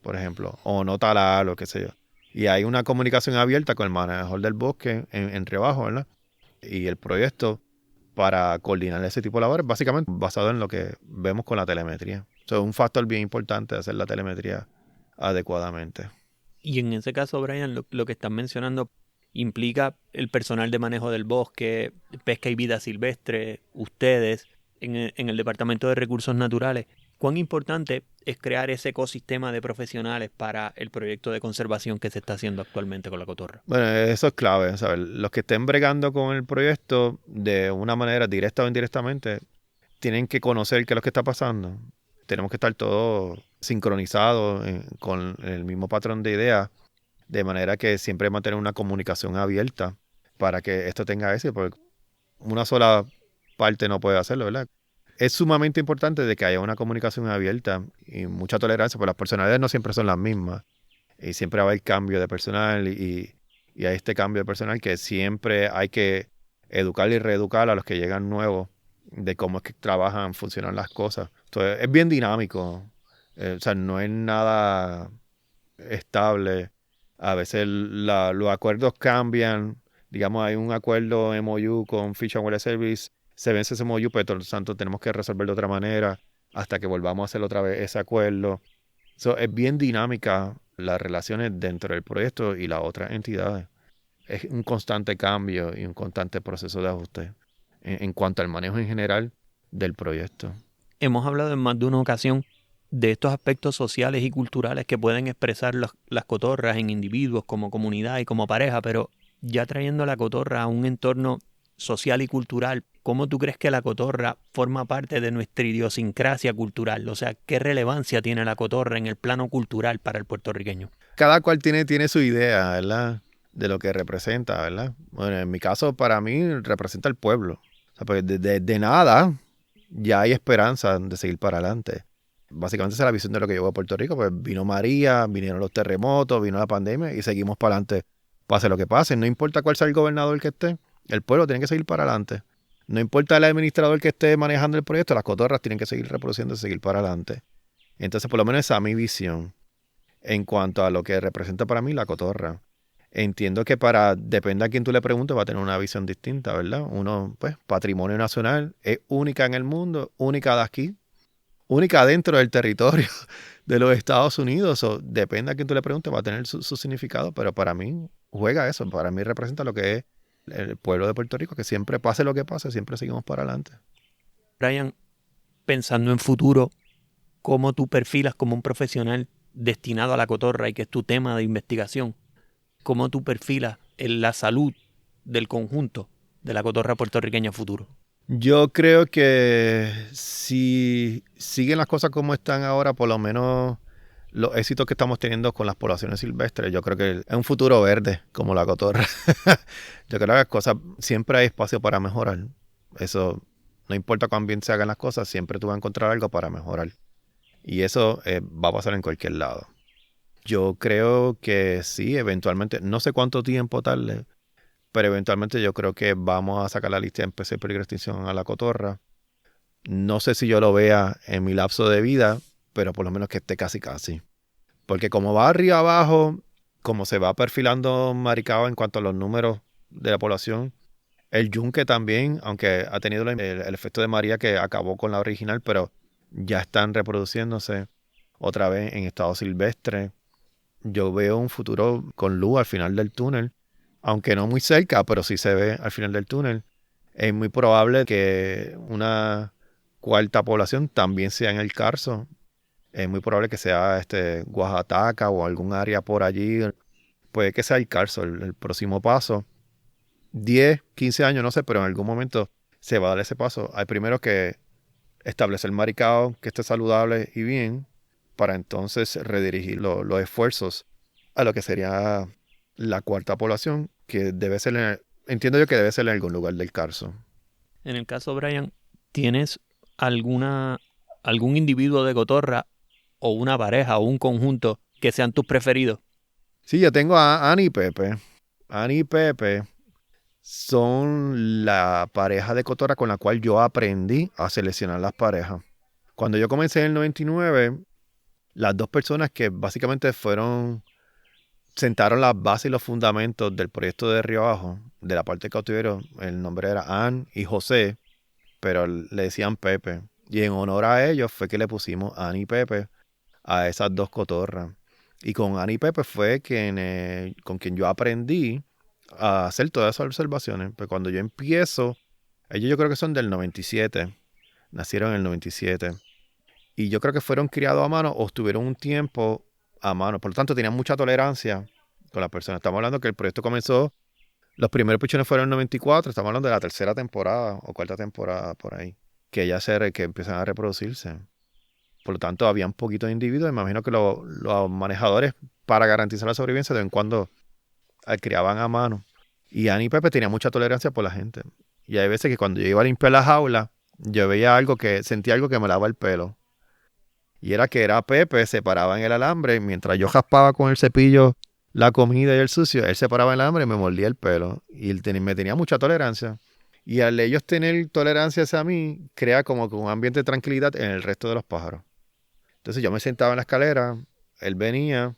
por ejemplo, o no talar, o qué sé yo. Y hay una comunicación abierta con el manejador del bosque entre abajo, ¿verdad? Y el proyecto para coordinar ese tipo de labores, básicamente basado en lo que vemos con la telemetría. Eso es un factor bien importante, hacer la telemetría adecuadamente. Y en ese caso, Brian, lo que están mencionando implica el personal de manejo del bosque, pesca y vida silvestre, ustedes, en el Departamento de Recursos Naturales. ¿Cuán importante es crear ese ecosistema de profesionales para el proyecto de conservación que se está haciendo actualmente con la cotorra? Bueno, eso es clave, ¿sabes? Los que estén bregando con el proyecto de una manera directa o indirectamente tienen que conocer qué es lo que está pasando. Tenemos que estar todos sincronizados con el mismo patrón de ideas, de manera que siempre mantener una comunicación abierta para que esto tenga éxito, porque una sola parte no puede hacerlo, ¿verdad? Es sumamente importante de que haya una comunicación abierta y mucha tolerancia, porque las personalidades no siempre son las mismas. Y siempre va a haber cambio de personal y hay este cambio de personal que siempre hay que educar y reeducar a los que llegan nuevos de cómo es que trabajan, funcionan las cosas. Entonces, es bien dinámico. O sea, no es nada estable. A veces los acuerdos cambian. Digamos, hay un acuerdo MOU con Fish and Wildlife Service. Se vence ese MOU, pero por lo tanto tenemos que resolver de otra manera hasta que volvamos a hacer otra vez ese acuerdo. Es bien dinámica las relaciones dentro del proyecto y las otras entidades. Es un constante cambio y un constante proceso de ajuste en cuanto al manejo en general del proyecto. Hemos hablado en más de una ocasión de estos aspectos sociales y culturales que pueden expresar las cotorras en individuos, como comunidad y como pareja, pero ya trayendo la cotorra a un entorno social y cultural, ¿cómo tú crees que la cotorra forma parte de nuestra idiosincrasia cultural? O sea, ¿qué relevancia tiene la cotorra en el plano cultural para el puertorriqueño? Cada cual tiene su idea, ¿verdad? De lo que representa, ¿verdad? Bueno, en mi caso, para mí, representa el pueblo. O sea, pues de nada ya hay esperanza de seguir para adelante. Básicamente esa es la visión de lo que llevó a Puerto Rico. Pues vino María, vinieron los terremotos, vino la pandemia y seguimos para adelante. Pase lo que pase, no importa cuál sea el gobernador que esté, el pueblo tiene que seguir para adelante. No importa el administrador que esté manejando el proyecto, las cotorras tienen que seguir reproduciendo y seguir para adelante. Entonces, por lo menos esa es mi visión en cuanto a lo que representa para mí la cotorra. Entiendo que depende a quién tú le preguntes, va a tener una visión distinta, ¿verdad? Uno, pues, patrimonio nacional, es única en el mundo, única de aquí, única dentro del territorio de los Estados Unidos. Depende a quién tú le preguntes, va a tener su significado, pero para mí juega eso, para mí representa lo que es el pueblo de Puerto Rico, que siempre pase lo que pase, siempre seguimos para adelante. Brian, pensando en futuro, ¿cómo tú perfilas como un profesional destinado a la cotorra y que es tu tema de investigación? ¿Cómo tú perfilas en la salud del conjunto de la cotorra puertorriqueña futuro? Yo creo que si siguen las cosas como están ahora, por lo menos los éxitos que estamos teniendo con las poblaciones silvestres, yo creo que es un futuro verde como la cotorra. Yo creo que las cosas, siempre hay espacio para mejorar. Eso, no importa cuán bien se hagan las cosas, siempre tú vas a encontrar algo para mejorar. Y eso va a pasar en cualquier lado. Yo creo que sí, eventualmente, no sé cuánto tiempo tarde, pero eventualmente yo creo que vamos a sacar la lista de especie en peligro de extinción a la cotorra. No sé si yo lo vea en mi lapso de vida, pero por lo menos que esté casi. Porque como va arriba abajo, como se va perfilando Maricao en cuanto a los números de la población, el yunque también, aunque ha tenido el efecto de María que acabó con la original, pero ya están reproduciéndose otra vez en estado silvestre. Yo veo un futuro con luz al final del túnel, aunque no muy cerca, pero sí se ve al final del túnel. Es muy probable que una cuarta población también sea en el Carso. Es muy probable que sea Oaxaca o algún área por allí. Puede que sea el Carso el próximo paso. 10, 15 años, no sé, pero en algún momento se va a dar ese paso. Hay primero que establecer Maricao que esté saludable y bien, para entonces redirigir los esfuerzos a lo que sería la cuarta población, que debe ser, entiendo yo que debe ser en algún lugar del Carso. En el caso, Brian, ¿tienes algún individuo de cotorra o una pareja o un conjunto que sean tus preferidos? Sí, yo tengo a Ani y Pepe. Ani y Pepe son la pareja de cotorra con la cual yo aprendí a seleccionar las parejas. Cuando yo comencé en el 99, las dos personas que básicamente sentaron las bases y los fundamentos del proyecto de Río Abajo, de la parte de cautiverio, el nombre era Ann y José, pero le decían Pepe. Y en honor a ellos fue que le pusimos Ann y Pepe a esas dos cotorras. Y con Ann y Pepe fue con quien yo aprendí a hacer todas esas observaciones. Pues cuando yo empiezo, ellos yo creo que son del 97, nacieron en el 97. Y yo creo que fueron criados a mano o estuvieron un tiempo a mano. Por lo tanto, tenían mucha tolerancia con las personas. Estamos hablando que el proyecto comenzó, los primeros pichones fueron en el 94, estamos hablando de la tercera temporada o cuarta temporada por ahí, que ya que empiezan a reproducirse. Por lo tanto, había un poquito de individuos. Me imagino que los manejadores, para garantizar la sobrevivencia, de vez en cuando criaban a mano. Y Ani y Pepe tenían mucha tolerancia por la gente. Y hay veces que cuando yo iba a limpiar la jaula, yo veía sentía algo que me lavaba el pelo. Y era Pepe, se paraba en el alambre, mientras yo jaspaba con el cepillo la comida y el sucio, él se paraba en el alambre y me mordía el pelo. Y me tenía mucha tolerancia. Y al ellos tener tolerancia hacia mí, crea como que un ambiente de tranquilidad en el resto de los pájaros. Entonces yo me sentaba en la escalera, él venía,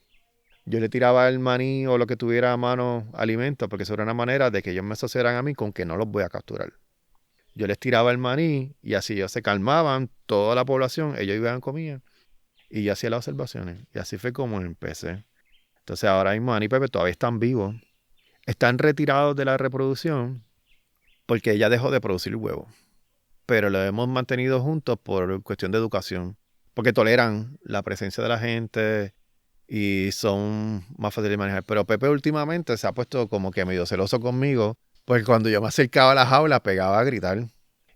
yo le tiraba el maní o lo que tuviera a mano alimento, porque eso era una manera de que ellos me asociaran a mí con que no los voy a capturar. Yo les tiraba el maní y así ellos se calmaban, toda la población, ellos iban a comer. Y yo hacía las observaciones. Y así fue como empecé. Entonces ahora mismo Ani y Pepe todavía están vivos. Están retirados de la reproducción porque ella dejó de producir huevos. Pero lo hemos mantenido juntos por cuestión de educación. porque toleran la presencia de la gente y son más fáciles de manejar. Pero Pepe últimamente se ha puesto como que medio celoso conmigo, porque cuando yo me acercaba a la jaula pegaba a gritar.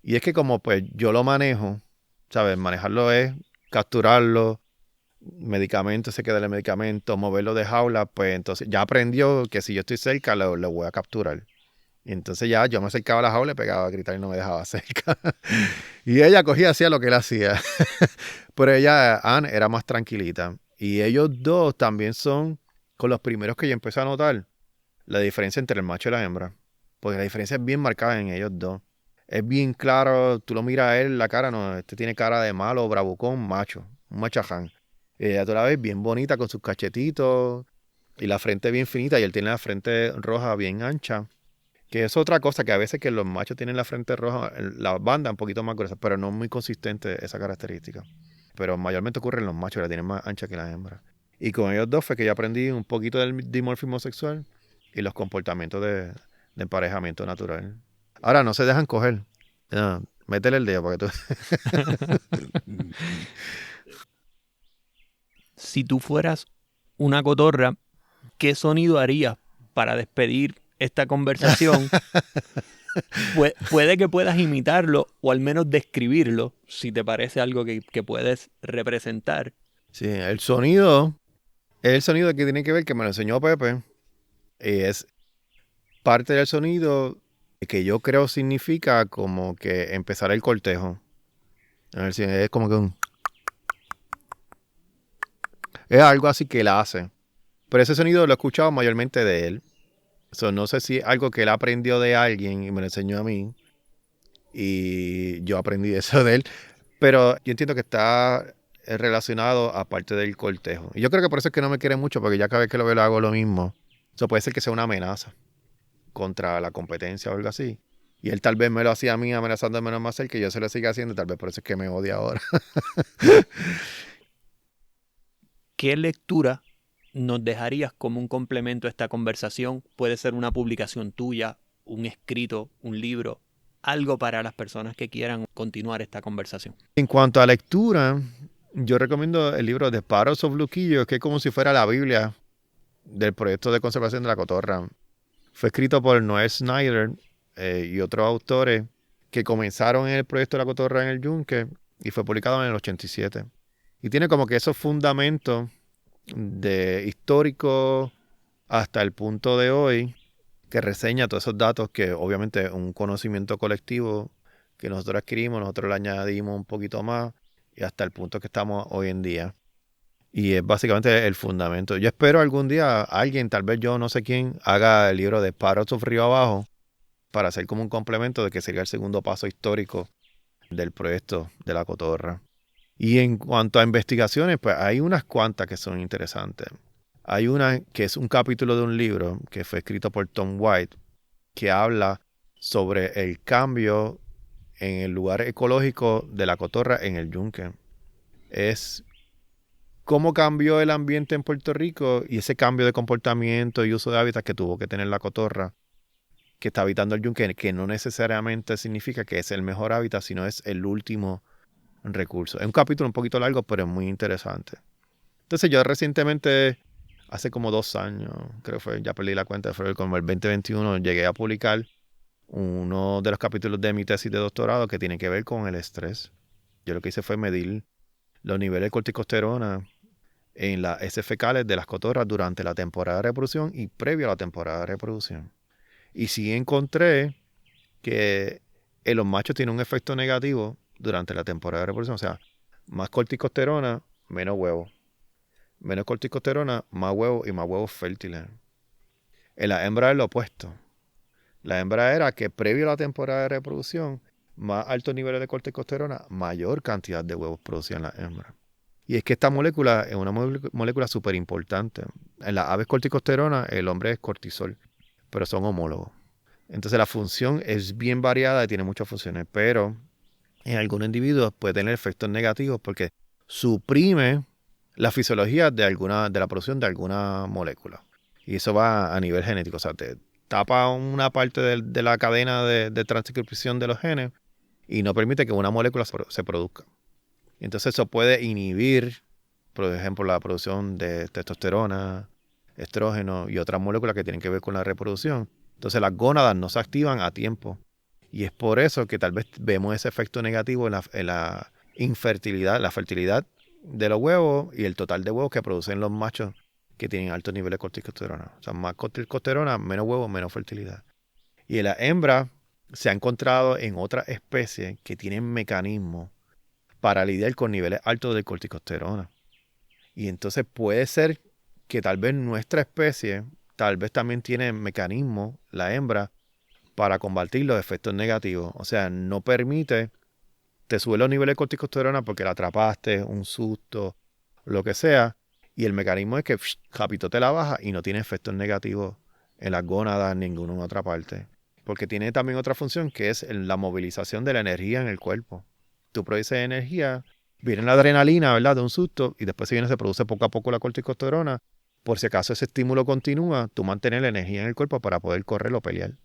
Y es que como pues yo lo manejo, ¿sabes? Manejarlo es capturarlo, medicamento, se queda el medicamento, moverlo de jaula, pues entonces ya aprendió que si yo estoy cerca lo voy a capturar. Y entonces ya yo me acercaba a la jaula y pegaba a gritar y no me dejaba cerca. Y ella cogía, hacía lo que él hacía. Pero ella, Anne, era más tranquilita. Y ellos dos también son con los primeros que yo empecé a notar la diferencia entre el macho y la hembra. Porque la diferencia es bien marcada en ellos dos. Es bien claro, tú lo miras a él, la cara, no, este tiene cara de malo, bravucón, macho, un machaján. Y ella tú la ves bien bonita con sus cachetitos y la frente bien finita y él tiene la frente roja bien ancha. Que es otra cosa, que a veces que los machos tienen la frente roja, la banda un poquito más gruesa, pero no es muy consistente esa característica. Pero mayormente ocurre en los machos, que la tienen más ancha que la hembra. Y con ellos dos fue que yo aprendí un poquito del dimorfismo sexual y los comportamientos de emparejamiento natural. Ahora no se dejan coger. No, métele el dedo para que tú... Si tú fueras una cotorra, ¿qué sonido harías para despedir esta conversación? Puede que puedas imitarlo o al menos describirlo, si te parece algo que puedes representar. Sí, el sonido es el sonido que tiene que ver, que me lo enseñó Pepe. Y es parte del sonido que yo creo significa como que empezar el cortejo. A ver si es como que un... Es algo así que él hace. Pero ese sonido lo he escuchado mayormente de él. No sé si es algo que él aprendió de alguien y me lo enseñó a mí. Y yo aprendí eso de él. Pero yo entiendo que está relacionado a parte del cortejo. Y yo creo que por eso es que no me quiere mucho, porque ya cada vez que lo veo hago lo mismo. Eso puede ser que sea una amenaza contra la competencia o algo así. Y él tal vez me lo hacía a mí amenazándome más cerca y yo se lo siga haciendo. Tal vez por eso es que me odia ahora. ¿Qué lectura nos dejarías como un complemento a esta conversación? Puede ser una publicación tuya, un escrito, un libro, algo para las personas que quieran continuar esta conversación. En cuanto a lectura, yo recomiendo el libro de Pájaros of Luquillo, que es como si fuera la Biblia del proyecto de conservación de la cotorra. Fue escrito por Noel Snyder y otros autores que comenzaron en el proyecto de la cotorra en el Yunque y fue publicado en el 87. Y tiene como que esos fundamentos de histórico hasta el punto de hoy, que reseña todos esos datos que obviamente un conocimiento colectivo que nosotros adquirimos, nosotros le añadimos un poquito más y hasta el punto que estamos hoy en día. Y es básicamente el fundamento. Yo espero algún día alguien, tal vez yo no sé quién, haga el libro de Parrots of Río Abajo para hacer como un complemento de que sería el segundo paso histórico del proyecto de la cotorra. Y en cuanto a investigaciones, pues hay unas cuantas que son interesantes. Hay una que es un capítulo de un libro que fue escrito por Tom White que habla sobre el cambio en el lugar ecológico de la cotorra en el Yunque. Es cómo cambió el ambiente en Puerto Rico y ese cambio de comportamiento y uso de hábitat que tuvo que tener la cotorra que está habitando el Yunque, que no necesariamente significa que es el mejor hábitat, sino es el último recurso. Es un capítulo un poquito largo, pero es muy interesante. Entonces yo recientemente, hace como 2 años, creo que fue, ya perdí la cuenta, fue como el 2021, llegué a publicar uno de los capítulos de mi tesis de doctorado que tiene que ver con el estrés. Yo lo que hice fue medir los niveles de corticosterona en las heces fecales de las cotorras durante la temporada de reproducción y previo a la temporada de reproducción. Y sí encontré que en los machos tiene un efecto negativo durante la temporada de reproducción. O sea, más corticosterona, menos huevos. Menos corticosterona, más huevos y más huevos fértiles. En la hembra es lo opuesto. La hembra era que previo a la temporada de reproducción, más altos niveles de corticosterona, mayor cantidad de huevos producían la hembra. Y es que esta molécula es una molécula súper importante. En las aves corticosterona, el hombre es cortisol, pero son homólogos. Entonces la función es bien variada y tiene muchas funciones, pero en algunos individuos puede tener efectos negativos porque suprime la fisiología de la producción de alguna molécula. Y eso va a nivel genético, o sea, te tapa una parte de la cadena de transcripción de los genes y no permite que una molécula se produzca. Entonces eso puede inhibir, por ejemplo, la producción de testosterona, estrógeno y otras moléculas que tienen que ver con la reproducción. Entonces las gónadas no se activan a tiempo. Y es por eso que tal vez vemos ese efecto negativo en la infertilidad, la fertilidad de los huevos y el total de huevos que producen los machos que tienen altos niveles de corticosterona. O sea, más corticosterona, menos huevos, menos fertilidad. Y en la hembra se ha encontrado en otras especies que tienen mecanismos para lidiar con niveles altos de corticosterona. Y entonces puede ser que tal vez nuestra especie, tal vez también tiene mecanismos, la hembra, para combatir los efectos negativos. O sea, no permite, te sube los niveles de corticosterona porque la atrapaste, un susto, lo que sea, y el mecanismo es que rapidito te la baja y no tiene efectos negativos en las gónadas, en ninguna otra parte. Porque tiene también otra función que es la movilización de la energía en el cuerpo. Tú produces energía, viene la adrenalina, ¿verdad?, de un susto, y después se produce poco a poco la corticosterona. Por si acaso ese estímulo continúa, tú mantienes la energía en el cuerpo para poder correr o pelear.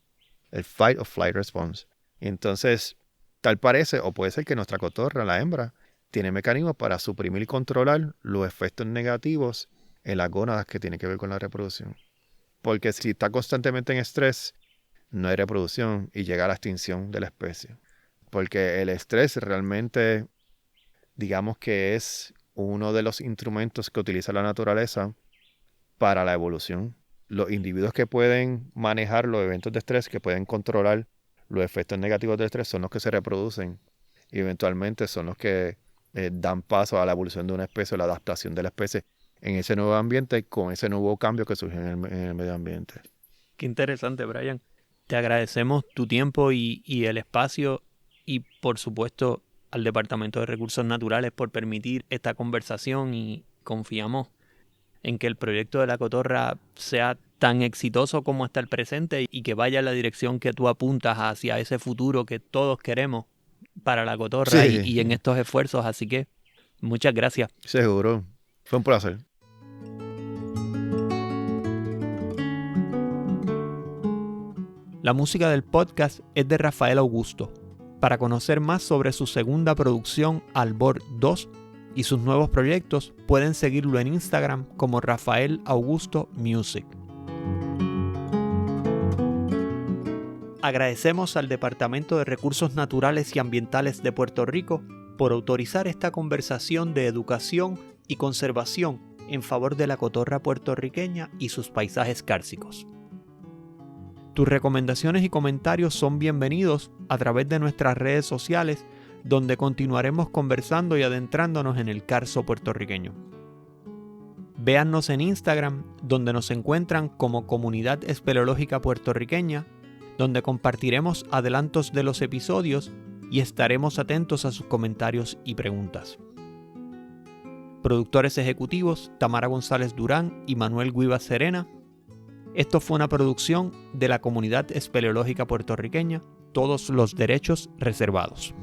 El fight or flight response. Y entonces, tal parece, o puede ser que nuestra cotorra, la hembra, tiene mecanismos para suprimir y controlar los efectos negativos en las gónadas que tienen que ver con la reproducción. Porque si está constantemente en estrés, no hay reproducción y llega a la extinción de la especie. Porque el estrés realmente, digamos que es uno de los instrumentos que utiliza la naturaleza para la evolución. Los individuos que pueden manejar los eventos de estrés, que pueden controlar los efectos negativos del estrés, son los que se reproducen y eventualmente son los que dan paso a la evolución de una especie o la adaptación de la especie en ese nuevo ambiente con ese nuevo cambio que surge en el medio ambiente. Qué interesante, Brian. Te agradecemos tu tiempo y el espacio y, por supuesto, al Departamento de Recursos Naturales por permitir esta conversación, y confiamos en que el proyecto de la cotorra sea tan exitoso como hasta el presente y que vaya en la dirección que tú apuntas hacia ese futuro que todos queremos para la cotorra, sí, y en estos esfuerzos. Así que muchas gracias. Seguro. Fue un placer. La música del podcast es de Rafael Augusto. Para conocer más sobre su segunda producción, Albor 2, y sus nuevos proyectos, pueden seguirlo en Instagram como Rafael Augusto Music. Agradecemos al Departamento de Recursos Naturales y Ambientales de Puerto Rico por autorizar esta conversación de educación y conservación en favor de la cotorra puertorriqueña y sus paisajes cársicos. Tus recomendaciones y comentarios son bienvenidos a través de nuestras redes sociales, donde continuaremos conversando y adentrándonos en el carso puertorriqueño. Véannos en Instagram, donde nos encuentran como Comunidad Espeleológica Puertorriqueña, donde compartiremos adelantos de los episodios y estaremos atentos a sus comentarios y preguntas. Productores ejecutivos: Tamara González Durán y Manuel Guivas Serena. Esto fue una producción de la Comunidad Espeleológica Puertorriqueña, todos los derechos reservados.